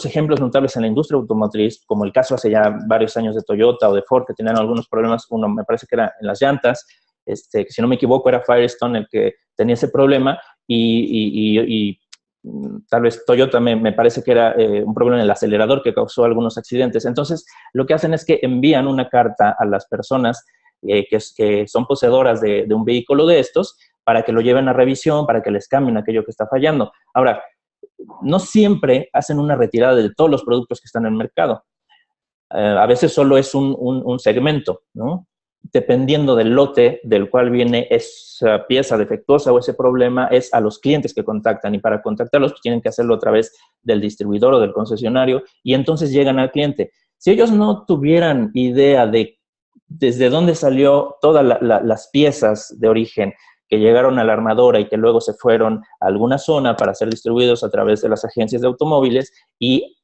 ejemplos notables en la industria automotriz, como el caso hace ya varios años de Toyota o de Ford, que tenían algunos problemas. Uno me parece que era en las llantas, que si no me equivoco era Firestone el que tenía ese problema y tal vez Toyota me parece que era un problema en el acelerador que causó algunos accidentes. Entonces, lo que hacen es que envían una carta a las personas que son poseedoras de un vehículo de estos para que lo lleven a revisión, para que les cambien aquello que está fallando. Ahora, no siempre hacen una retirada de todos los productos que están en el mercado. A veces solo es un segmento, ¿no? Dependiendo del lote del cual viene esa pieza defectuosa o ese problema, es a los clientes que contactan. Y para contactarlos pues, tienen que hacerlo a través del distribuidor o del concesionario y entonces llegan al cliente. Si ellos no tuvieran idea de desde dónde salió todas las piezas de origen que llegaron a la armadora y que luego se fueron a alguna zona para ser distribuidos a través de las agencias de automóviles y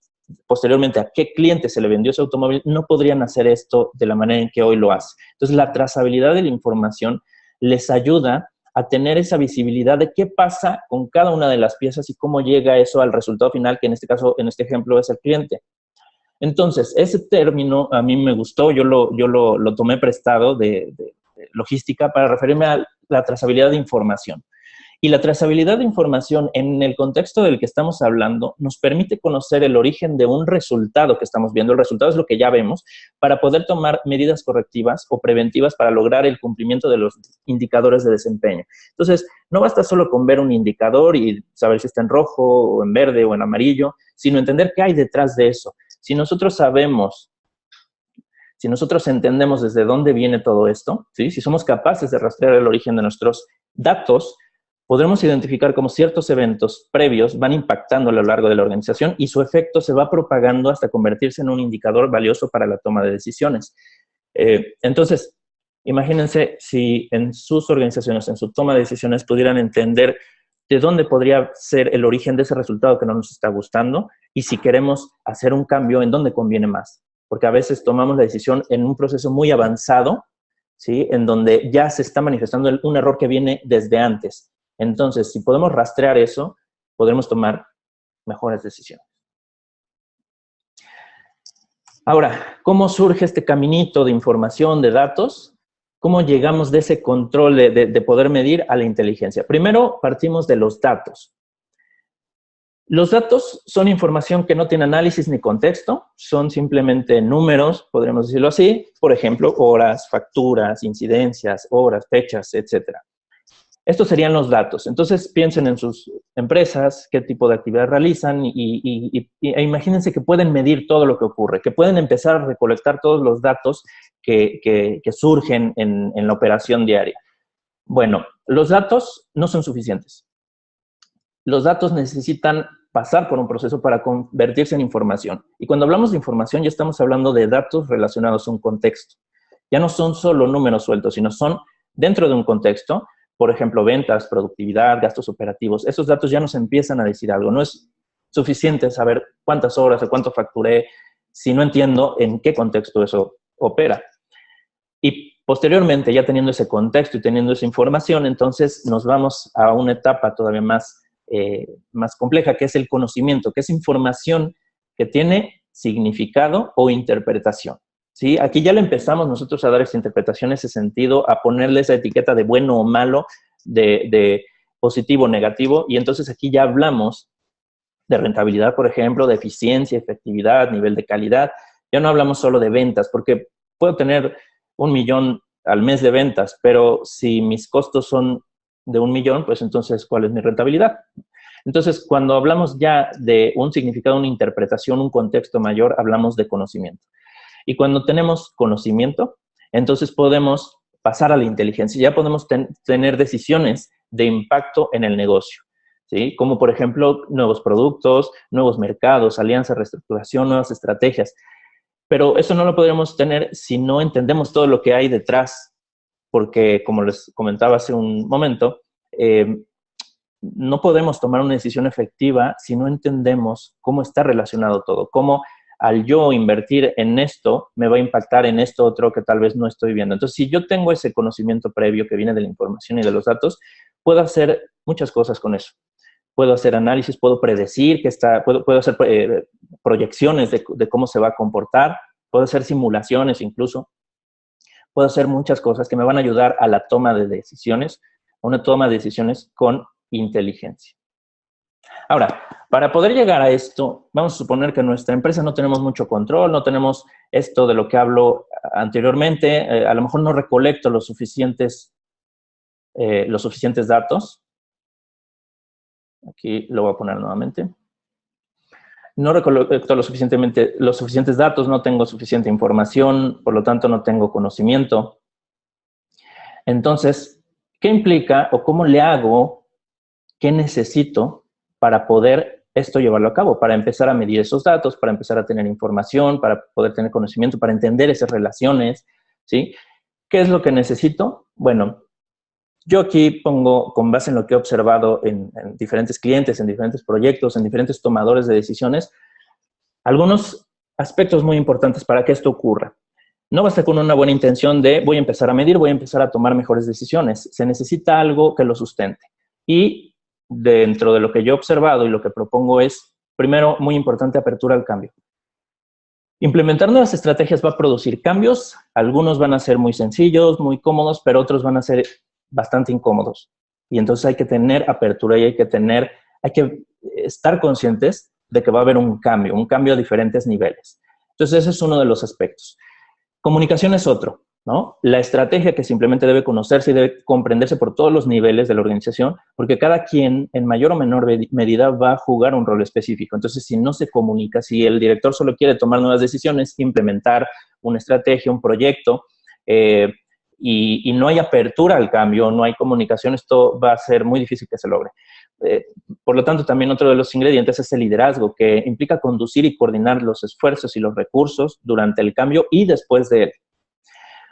posteriormente a qué cliente se le vendió ese automóvil, no podrían hacer esto de la manera en que hoy lo hace. Entonces, la trazabilidad de la información les ayuda a tener esa visibilidad de qué pasa con cada una de las piezas y cómo llega eso al resultado final, que en este caso, en este ejemplo, es el cliente. Entonces, ese término a mí me gustó, yo lo tomé prestado de logística para referirme a la trazabilidad de información. Y la trazabilidad de información en el contexto del que estamos hablando nos permite conocer el origen de un resultado que estamos viendo. El resultado es lo que ya vemos, para poder tomar medidas correctivas o preventivas para lograr el cumplimiento de los indicadores de desempeño. Entonces, no basta solo con ver un indicador y saber si está en rojo o en verde o en amarillo, sino entender qué hay detrás de eso. Si nosotros sabemos si nosotros entendemos desde dónde viene todo esto, ¿sí? Si somos capaces de rastrear el origen de nuestros datos, podremos identificar cómo ciertos eventos previos van impactando a lo largo de la organización y su efecto se va propagando hasta convertirse en un indicador valioso para la toma de decisiones. Entonces, imagínense si en sus organizaciones, en su toma de decisiones, pudieran entender de dónde podría ser el origen de ese resultado que no nos está gustando y si queremos hacer un cambio, en dónde conviene más. Porque a veces tomamos la decisión en un proceso muy avanzado, ¿sí? En donde ya se está manifestando un error que viene desde antes. Entonces, si podemos rastrear eso, podremos tomar mejores decisiones. Ahora, ¿cómo surge este caminito de información, de datos? ¿Cómo llegamos de ese control de poder medir a la inteligencia? Primero, partimos de los datos. Los datos son información que no tiene análisis ni contexto, son simplemente números, podríamos decirlo así, por ejemplo, horas, facturas, incidencias, horas, fechas, etc. Estos serían los datos. Entonces, piensen en sus empresas, qué tipo de actividad realizan e imagínense que pueden medir todo lo que ocurre, que pueden empezar a recolectar todos los datos que surgen en la operación diaria. Bueno, los datos no son suficientes. Los datos necesitan pasar por un proceso para convertirse en información. Y cuando hablamos de información, ya estamos hablando de datos relacionados a un contexto. Ya no son solo números sueltos, sino son dentro de un contexto. Por ejemplo, ventas, productividad, gastos operativos. Esos datos ya nos empiezan a decir algo. No es suficiente saber cuántas horas o cuánto facturé si no entiendo en qué contexto eso opera. Y posteriormente, ya teniendo ese contexto y teniendo esa información, entonces nos vamos a una etapa todavía más compleja, que es el conocimiento, que es información que tiene significado o interpretación. ¿Sí? Aquí ya le empezamos nosotros a dar esa interpretación, ese sentido, a ponerle esa etiqueta de bueno o malo, de positivo o negativo, y entonces aquí ya hablamos de rentabilidad, por ejemplo, de eficiencia, efectividad, nivel de calidad. Ya no hablamos solo de ventas, porque puedo tener 1 millón al mes de ventas, pero si mis costos son de 1 millón, pues entonces, ¿cuál es mi rentabilidad? Entonces, cuando hablamos ya de un significado, una interpretación, un contexto mayor, hablamos de conocimiento. Y cuando tenemos conocimiento, entonces podemos pasar a la inteligencia. Ya podemos tener decisiones de impacto en el negocio, ¿sí? Como, por ejemplo, nuevos productos, nuevos mercados, alianzas, reestructuración, nuevas estrategias. Pero eso no lo podríamos tener si no entendemos todo lo que hay detrás, porque, como les comentaba hace un momento, no podemos tomar una decisión efectiva si no entendemos cómo está relacionado todo, cómo al yo invertir en esto, me va a impactar en esto otro que tal vez no estoy viendo. Entonces, si yo tengo ese conocimiento previo que viene de la información y de los datos, puedo hacer muchas cosas con eso. Puedo hacer análisis, puedo predecir, puedo hacer proyecciones de cómo se va a comportar, puedo hacer simulaciones incluso. Puedo hacer muchas cosas que me van a ayudar a la toma de decisiones, una toma de decisiones con inteligencia. Ahora, para poder llegar a esto, vamos a suponer que en nuestra empresa no tenemos mucho control, no tenemos esto de lo que hablo anteriormente, a lo mejor no recolecto los suficientes datos. Aquí lo voy a poner nuevamente. No recolecto los suficientes datos, no tengo suficiente información, por lo tanto no tengo conocimiento. Entonces, ¿qué implica o cómo le hago? ¿Qué necesito para poder esto llevarlo a cabo? Para empezar a medir esos datos, para empezar a tener información, para poder tener conocimiento, para entender esas relaciones, ¿sí? ¿Qué es lo que necesito? Bueno, yo aquí pongo, con base en lo que he observado en diferentes clientes, en diferentes proyectos, en diferentes tomadores de decisiones, algunos aspectos muy importantes para que esto ocurra. No basta con una buena intención de voy a empezar a medir, voy a empezar a tomar mejores decisiones. Se necesita algo que lo sustente. Y dentro de lo que yo he observado y lo que propongo es, primero, muy importante, apertura al cambio. Implementar nuevas estrategias va a producir cambios. Algunos van a ser muy sencillos, muy cómodos, pero otros van a ser bastante incómodos. Y entonces hay que tener apertura y hay que estar conscientes de que va a haber un cambio a diferentes niveles. Entonces ese es uno de los aspectos. Comunicación es otro, ¿no? La estrategia que simplemente debe conocerse y debe comprenderse por todos los niveles de la organización, porque cada quien en mayor o menor medida va a jugar un rol específico. Entonces, si no se comunica, si el director solo quiere tomar nuevas decisiones, implementar una estrategia, un proyecto, y no hay apertura al cambio, no hay comunicación, esto va a ser muy difícil que se logre. Por lo tanto, también otro de los ingredientes es el liderazgo, que implica conducir y coordinar los esfuerzos y los recursos durante el cambio y después de él.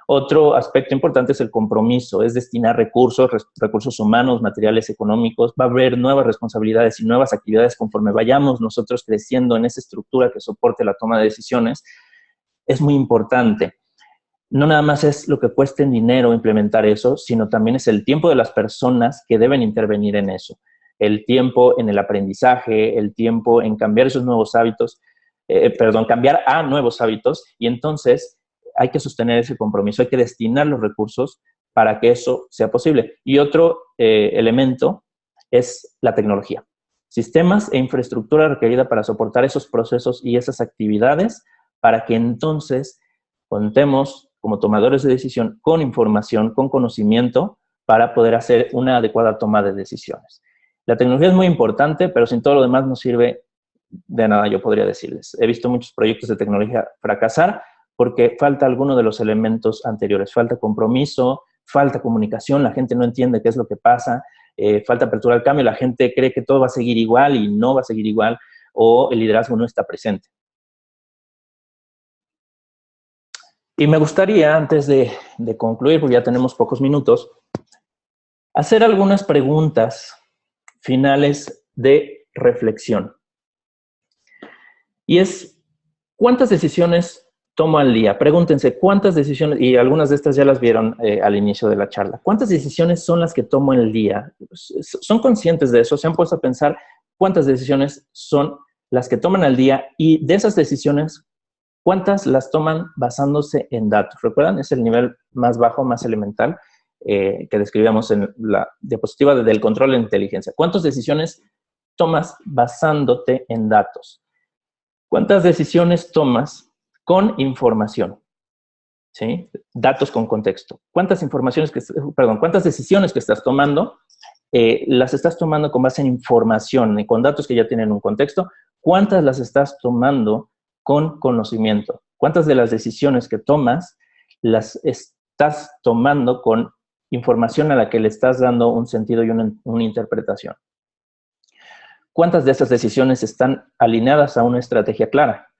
Otro aspecto importante es el compromiso, es destinar recursos humanos, materiales, económicos. Va a haber nuevas responsabilidades y nuevas actividades conforme vayamos nosotros creciendo en esa estructura que soporte la toma de decisiones. Es muy importante. No nada más es lo que cueste en dinero implementar eso, sino también es el tiempo de las personas que deben intervenir en eso. El tiempo en el aprendizaje, el tiempo en cambiar esos nuevos hábitos, cambiar a nuevos hábitos, y entonces hay que sostener ese compromiso, hay que destinar los recursos para que eso sea posible. Y otro elemento es la tecnología. Sistemas e infraestructura requerida para soportar esos procesos y esas actividades para que entonces contemos como tomadores de decisión con información, con conocimiento para poder hacer una adecuada toma de decisiones. La tecnología es muy importante, pero sin todo lo demás no sirve de nada, yo podría decirles. He visto muchos proyectos de tecnología fracasar porque falta alguno de los elementos anteriores. Falta compromiso, falta comunicación, la gente no entiende qué es lo que pasa, falta apertura al cambio, la gente cree que todo va a seguir igual y no va a seguir igual, o el liderazgo no está presente. Y me gustaría, antes de concluir, porque ya tenemos pocos minutos, hacer algunas preguntas finales de reflexión. Y es, ¿cuántas decisiones tomo al día? Pregúntense, ¿cuántas decisiones? Y algunas de estas ya las vieron al inicio de la charla. ¿Cuántas decisiones son las que tomo al día? ¿Son conscientes de eso? ¿Se han puesto a pensar cuántas decisiones son las que toman al día? Y de esas decisiones, ¿cuántas las toman basándose en datos? ¿Recuerdan? Es el nivel más bajo, más elemental, que describíamos en la diapositiva del control de inteligencia. ¿Cuántas decisiones tomas basándote en datos? ¿Cuántas decisiones tomas con información? ¿Sí? Datos con contexto. ¿Cuántas decisiones que estás tomando las estás tomando con base en información y con datos que ya tienen un contexto? ¿Cuántas las estás tomando con conocimiento? ¿Cuántas de las decisiones que tomas las estás tomando con información a la que le estás dando un sentido y una interpretación? ¿Cuántas de esas decisiones están alineadas a una estrategia clara?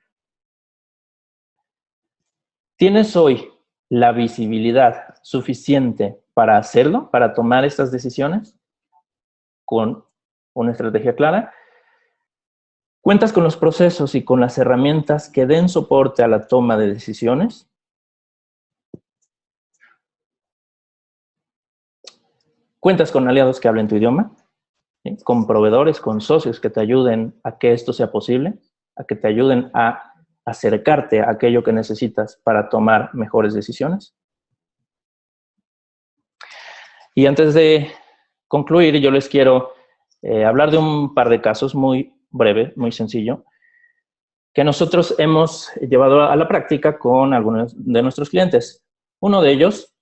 ¿Tienes hoy la visibilidad suficiente para hacerlo, para tomar estas decisiones con una estrategia clara? ¿Cuentas con los procesos y con las herramientas que den soporte a la toma de decisiones? ¿Cuentas con aliados que hablen tu idioma? ¿Sí? Con proveedores, con socios que te ayuden a que esto sea posible, a que te ayuden a acercarte a aquello que necesitas para tomar mejores decisiones. Y antes de concluir, yo les quiero hablar de un par de casos muy breve, muy sencillo, que nosotros hemos llevado a la práctica con algunos de nuestros clientes. Uno de ellos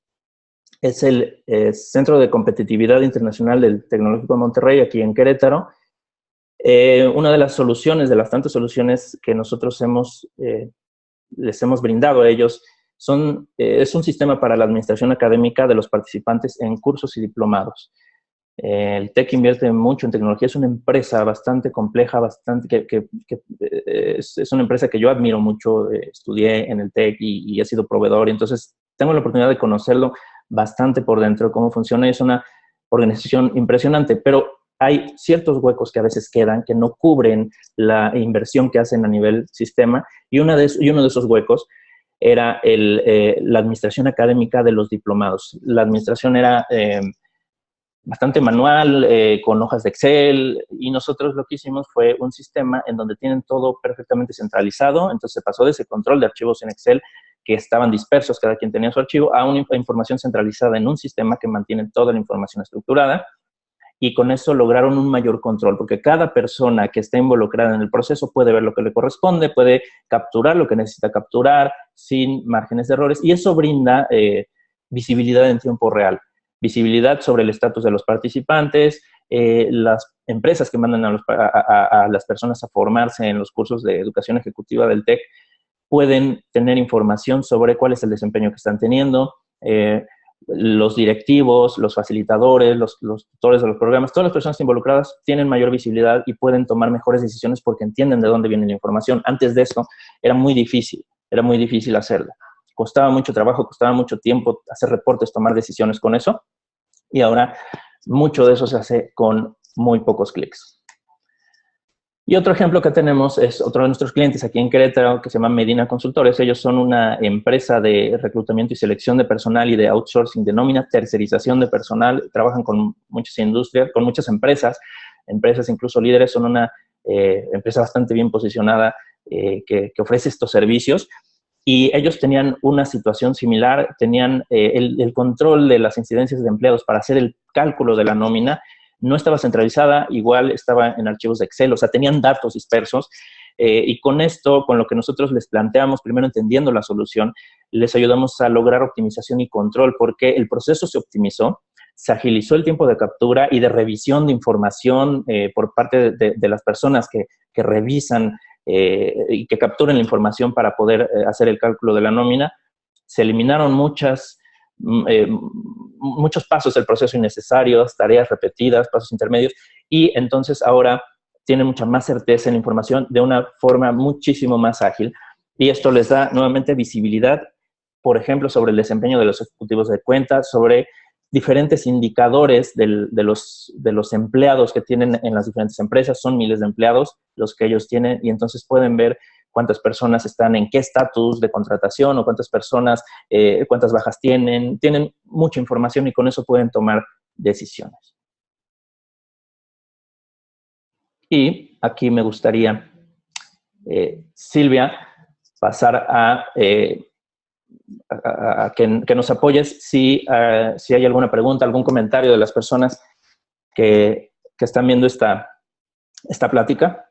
es el Centro de Competitividad Internacional del Tecnológico de Monterrey, aquí en Querétaro. Una de las soluciones, de las tantas soluciones que nosotros les hemos brindado a ellos, es un sistema para la administración académica de los participantes en cursos y diplomados. El TEC invierte mucho en tecnología, es una empresa bastante compleja, es una empresa que yo admiro mucho, estudié en el TEC y he sido proveedor, y entonces tengo la oportunidad de conocerlo bastante por dentro, cómo funciona, y es una organización impresionante, pero hay ciertos huecos que a veces quedan, que no cubren la inversión que hacen a nivel sistema, y uno de esos huecos era la administración académica de los diplomados. La administración era bastante manual, con hojas de Excel, y nosotros lo que hicimos fue un sistema en donde tienen todo perfectamente centralizado. Entonces se pasó de ese control de archivos en Excel que estaban dispersos, cada quien tenía su archivo, a una información centralizada en un sistema que mantiene toda la información estructurada, y con eso lograron un mayor control, porque cada persona que está involucrada en el proceso puede ver lo que le corresponde, puede capturar lo que necesita capturar sin márgenes de errores, y eso brinda visibilidad en tiempo real. Visibilidad sobre el estatus de los participantes, las empresas que mandan a las personas a formarse en los cursos de educación ejecutiva del TEC pueden tener información sobre cuál es el desempeño que están teniendo, los directivos, los facilitadores, los tutores de los programas, todas las personas involucradas tienen mayor visibilidad y pueden tomar mejores decisiones porque entienden de dónde viene la información. Antes de esto era muy difícil hacerlo. Costaba mucho trabajo, costaba mucho tiempo hacer reportes, tomar decisiones con eso, y ahora mucho de eso se hace con muy pocos clics. Y otro ejemplo que tenemos es otro de nuestros clientes aquí en Querétaro, que se llama Medina Consultores. Ellos son una empresa de reclutamiento y selección de personal y de outsourcing de nómina, tercerización de personal. Trabajan con muchas industrias, con muchas empresas incluso líderes. Son una empresa bastante bien posicionada que ofrece estos servicios. Y ellos tenían una situación similar, tenían el control de las incidencias de empleados para hacer el cálculo de la nómina. No estaba centralizada, igual estaba en archivos de Excel, o sea, tenían datos dispersos, y con esto, con lo que nosotros les planteamos, primero entendiendo la solución, les ayudamos a lograr optimización y control, porque el proceso se optimizó, se agilizó el tiempo de captura y de revisión de información por parte de las personas que revisan y que capturen la información para poder hacer el cálculo de la nómina. Se eliminaron muchos pasos del proceso innecesarios, tareas repetidas, pasos intermedios, y entonces ahora tienen mucha más certeza en la información de una forma muchísimo más ágil, y esto les da nuevamente visibilidad, por ejemplo, sobre el desempeño de los ejecutivos de cuenta, sobre diferentes indicadores de los empleados que tienen en las diferentes empresas. Son miles de empleados los que ellos tienen, y entonces pueden ver cuántas personas están en qué estatus de contratación o cuántas personas, cuántas bajas tienen mucha información y con eso pueden tomar decisiones. Y aquí me gustaría, Silvia, pasar a que nos apoyes si hay alguna pregunta, algún comentario de las personas que están viendo esta plática.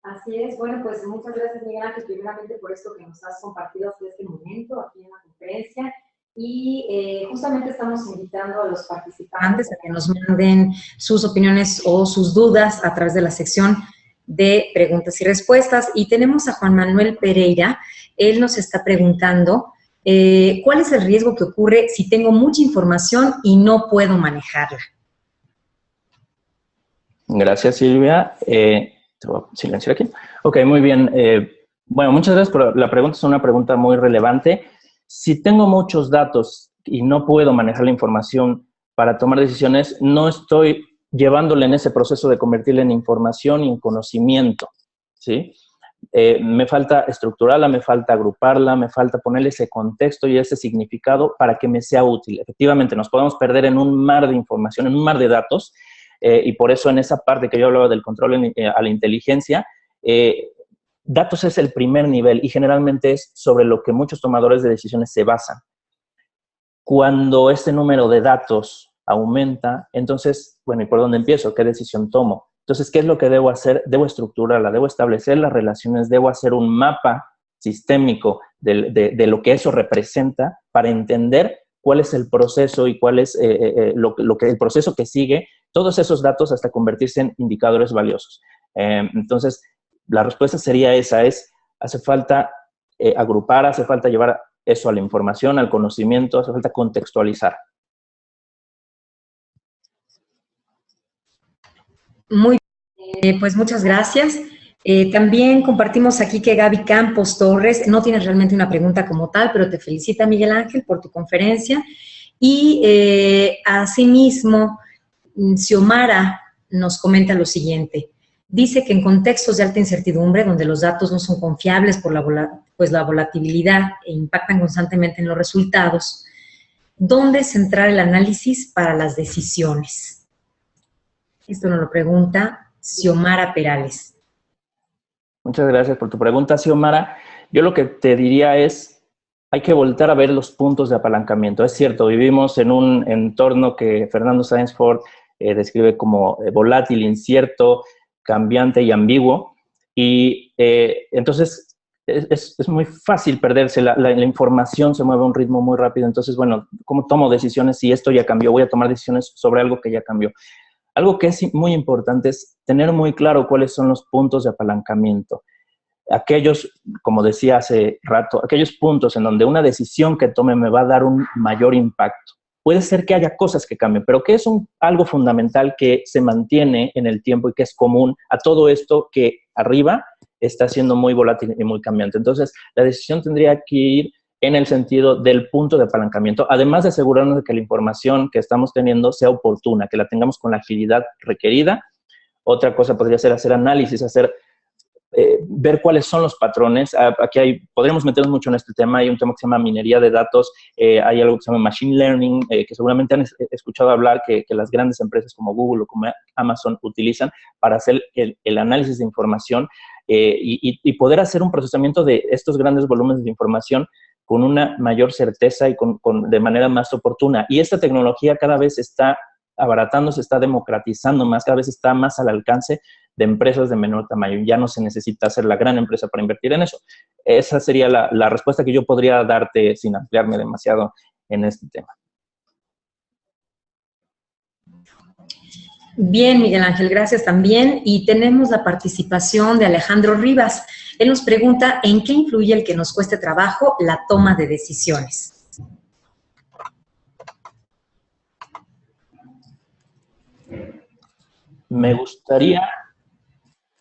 Así es. Bueno, pues muchas gracias, Miguel Ángel, primeramente por esto que nos has compartido hasta este momento aquí en la conferencia. Y justamente estamos invitando a los participantes a que nos manden sus opiniones o sus dudas a través de la sección de preguntas y respuestas. Y tenemos a Juan Manuel Pereira. Él nos está preguntando, ¿cuál es el riesgo que ocurre si tengo mucha información y no puedo manejarla? Gracias, Silvia. Te voy a silenciar aquí. Ok, muy bien. Bueno, muchas gracias por la pregunta. Es una pregunta muy relevante. Si tengo muchos datos y no puedo manejar la información para tomar decisiones, no estoy llevándole en ese proceso de convertirla en información y en conocimiento, ¿sí? Me falta estructurarla, me falta agruparla, me falta ponerle ese contexto y ese significado para que me sea útil. Efectivamente, nos podemos perder en un mar de información, en un mar de datos, y por eso en esa parte que yo hablaba del control a la inteligencia, datos es el primer nivel y generalmente es sobre lo que muchos tomadores de decisiones se basan. Cuando este número de datos aumenta, entonces, bueno, ¿y por dónde empiezo? ¿Qué decisión tomo? Entonces, ¿qué es lo que debo hacer? Debo estructurarla, debo establecer las relaciones, debo hacer un mapa sistémico de lo que eso representa para entender cuál es el proceso y cuál es el proceso que sigue, todos esos datos hasta convertirse en indicadores valiosos. Entonces, la respuesta sería esa, hace falta agrupar, hace falta llevar eso a la información, al conocimiento, hace falta contextualizar. Muy bien, pues muchas gracias. También compartimos aquí que Gaby Campos Torres, no tienes realmente una pregunta como tal, pero te felicita, Miguel Ángel, por tu conferencia. Y asimismo, Xiomara nos comenta lo siguiente. Dice que en contextos de alta incertidumbre, donde los datos no son confiables por la volatilidad e impactan constantemente en los resultados, ¿dónde centrar el análisis para las decisiones? Esto nos lo pregunta Xiomara Perales. Muchas gracias por tu pregunta, Xiomara. Yo lo que te diría es, hay que voltar a ver los puntos de apalancamiento. Es cierto, vivimos en un entorno que Fernando Sáenz Ford describe como volátil, incierto, cambiante y ambiguo. Y entonces es muy fácil perderse. La información se mueve a un ritmo muy rápido. Entonces, bueno, ¿cómo tomo decisiones si esto ya cambió? Voy a tomar decisiones sobre algo que ya cambió. Algo que es muy importante es tener muy claro cuáles son los puntos de apalancamiento. aquellos, como decía hace rato, aquellos puntos en donde una decisión que tome me va a dar un mayor impacto. Puede ser que haya cosas que cambien, pero que es algo fundamental que se mantiene en el tiempo y que es común a todo esto que arriba está siendo muy volátil y muy cambiante. Entonces, la decisión tendría que ir en el sentido del punto de apalancamiento, además de asegurarnos de que la información que estamos teniendo sea oportuna, que la tengamos con la agilidad requerida. Otra cosa podría ser hacer análisis, ver cuáles son los patrones. Aquí podríamos meternos mucho en este tema. Hay un tema que se llama minería de datos, hay algo que se llama machine learning, que seguramente han escuchado hablar que las grandes empresas como Google o como Amazon utilizan para hacer el análisis de información y poder hacer un procesamiento de estos grandes volúmenes de información con una mayor certeza y de manera más oportuna. Y esta tecnología cada vez está abaratando, se está democratizando más, cada vez está más al alcance de empresas de menor tamaño. Ya no se necesita ser la gran empresa para invertir en eso. Esa sería la respuesta que yo podría darte sin ampliarme demasiado en este tema. Bien, Miguel Ángel, gracias también. Y tenemos la participación de Alejandro Rivas. Él nos pregunta, ¿en qué influye el que nos cueste trabajo la toma de decisiones? Me gustaría,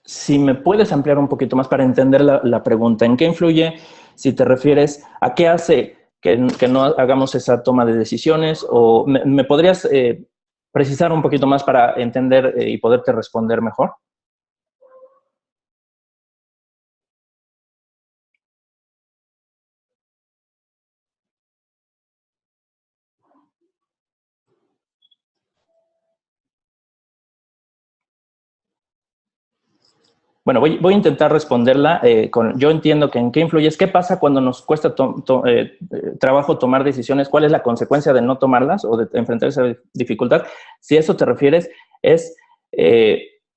si me puedes ampliar un poquito más para entender la pregunta. ¿En qué influye? Si te refieres a qué hace que no hagamos esa toma de decisiones, o me podrías precisar un poquito más para entender y poderte responder mejor. Bueno, voy a intentar responderla. Yo entiendo que en qué influye, qué pasa cuando nos cuesta trabajo tomar decisiones, cuál es la consecuencia de no tomarlas o de enfrentar esa dificultad. Si a eso te refieres,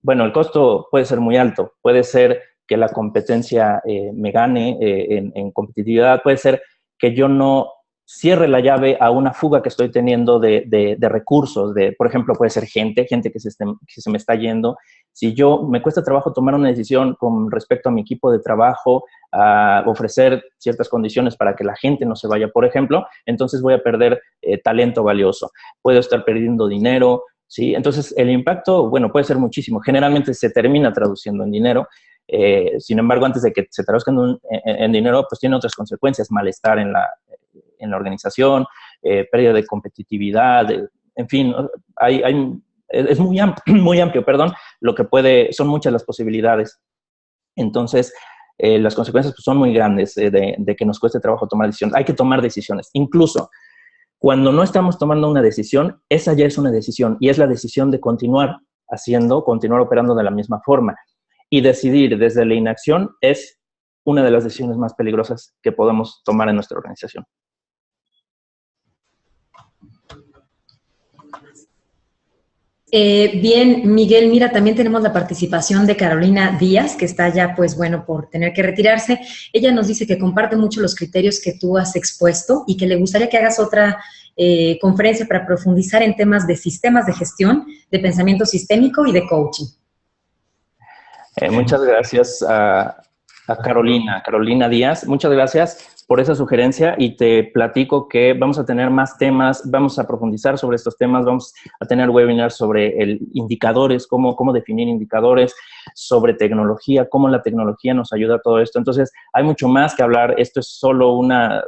bueno, el costo puede ser muy alto, puede ser que la competencia me gane en competitividad, puede ser que yo no cierre la llave a una fuga que estoy teniendo de recursos, por ejemplo, puede ser gente que se me está yendo. Si me cuesta trabajo tomar una decisión con respecto a mi equipo de trabajo, a ofrecer ciertas condiciones para que la gente no se vaya, por ejemplo, entonces voy a perder talento valioso. Puedo estar perdiendo dinero, ¿sí? Entonces, el impacto, bueno, puede ser muchísimo. Generalmente se termina traduciendo en dinero. Sin embargo, antes de que se traduzca en dinero, pues tiene otras consecuencias, malestar en la organización, pérdida de competitividad, en fin, es muy amplio, lo que son muchas las posibilidades. Entonces, las consecuencias pues, son muy grandes de que nos cueste trabajo tomar decisiones. Hay que tomar decisiones. Incluso cuando no estamos tomando una decisión, esa ya es una decisión y es la decisión de continuar operando de la misma forma. Y decidir desde la inacción es una de las decisiones más peligrosas que podemos tomar en nuestra organización. Bien, Miguel, mira, también tenemos la participación de Carolina Díaz, que está ya, pues bueno, por tener que retirarse. Ella nos dice que comparte mucho los criterios que tú has expuesto y que le gustaría que hagas otra conferencia para profundizar en temas de sistemas de gestión, de pensamiento sistémico y de coaching. Muchas gracias a Carolina Díaz. Muchas gracias por esa sugerencia y te platico que vamos a tener más temas, vamos a profundizar sobre estos temas, vamos a tener webinars sobre indicadores, cómo definir indicadores, sobre tecnología, cómo la tecnología nos ayuda a todo esto. Entonces, hay mucho más que hablar. Esto es solo una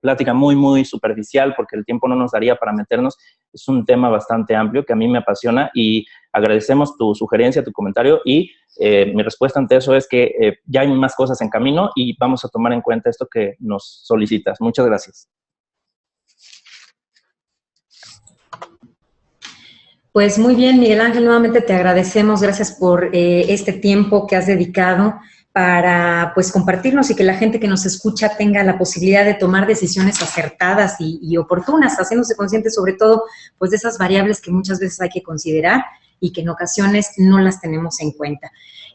plática muy, muy superficial porque el tiempo no nos daría para meternos. Es un tema bastante amplio que a mí me apasiona y agradecemos tu sugerencia, tu comentario y mi respuesta ante eso es que ya hay más cosas en camino y vamos a tomar en cuenta esto que nos solicitas. Muchas gracias. Pues muy bien, Miguel Ángel, nuevamente te agradecemos. Gracias por este tiempo que has dedicado para pues compartirnos y que la gente que nos escucha tenga la posibilidad de tomar decisiones acertadas y oportunas, haciéndose conscientes sobre todo pues de esas variables que muchas veces hay que considerar y que en ocasiones no las tenemos en cuenta.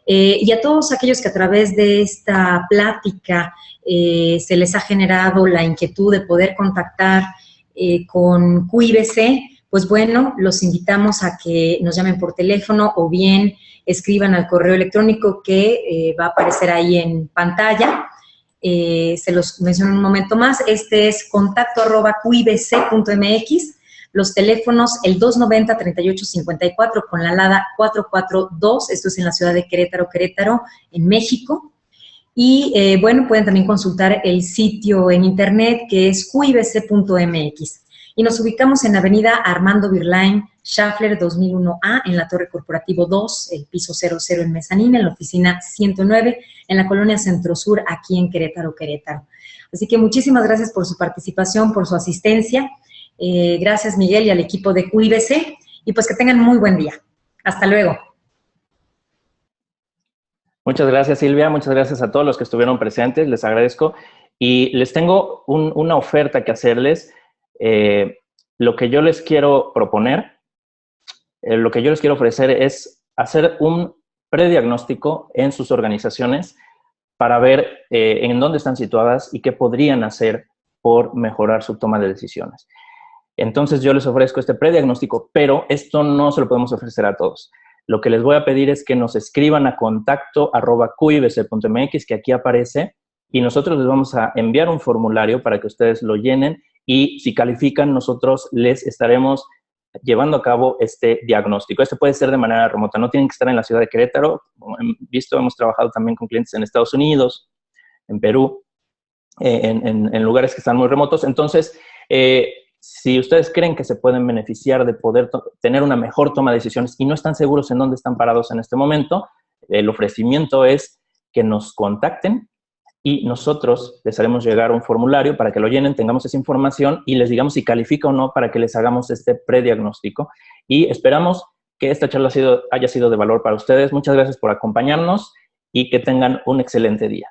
Y a todos aquellos que a través de esta plática se les ha generado la inquietud de poder contactar con QIBC, pues bueno, los invitamos a que nos llamen por teléfono o bien escriban al correo electrónico que va a aparecer ahí en pantalla. Se los menciono un momento más. Este es contacto@qibc.mx. Los teléfonos, el 290-3854 con la alada 442. Esto es en la ciudad de Querétaro, en México. Y, bueno, pueden también consultar el sitio en internet que es qibc.mx. Y nos ubicamos en Avenida Armando Birlain, Schaffler 2001A, en la Torre Corporativo 2, el piso 00 en Mezzanine, en la oficina 109, en la colonia Centro Sur, aquí en Querétaro. Así que muchísimas gracias por su participación, por su asistencia. Gracias, Miguel, y al equipo de QIBC. Y pues que tengan muy buen día. Hasta luego. Muchas gracias, Silvia. Muchas gracias a todos los que estuvieron presentes. Les agradezco. Y les tengo una oferta que hacerles. Lo que yo les quiero proponer, lo que yo les quiero ofrecer es hacer un prediagnóstico en sus organizaciones para ver en dónde están situadas y qué podrían hacer por mejorar su toma de decisiones. Entonces, yo les ofrezco este prediagnóstico, pero esto no se lo podemos ofrecer a todos. Lo que les voy a pedir es que nos escriban a contacto@qibc.mx, que aquí aparece, y nosotros les vamos a enviar un formulario para que ustedes lo llenen, y si califican, nosotros les estaremos llevando a cabo este diagnóstico. Este puede ser de manera remota, no tienen que estar en la ciudad de Querétaro. Hemos trabajado también con clientes en Estados Unidos, en Perú, en lugares que están muy remotos. Entonces, si ustedes creen que se pueden beneficiar de poder tener una mejor toma de decisiones y no están seguros en dónde están parados en este momento, el ofrecimiento es que nos contacten y nosotros les haremos llegar un formulario para que lo llenen, tengamos esa información y les digamos si califica o no para que les hagamos este prediagnóstico. Y esperamos que esta charla haya sido de valor para ustedes. Muchas gracias por acompañarnos y que tengan un excelente día.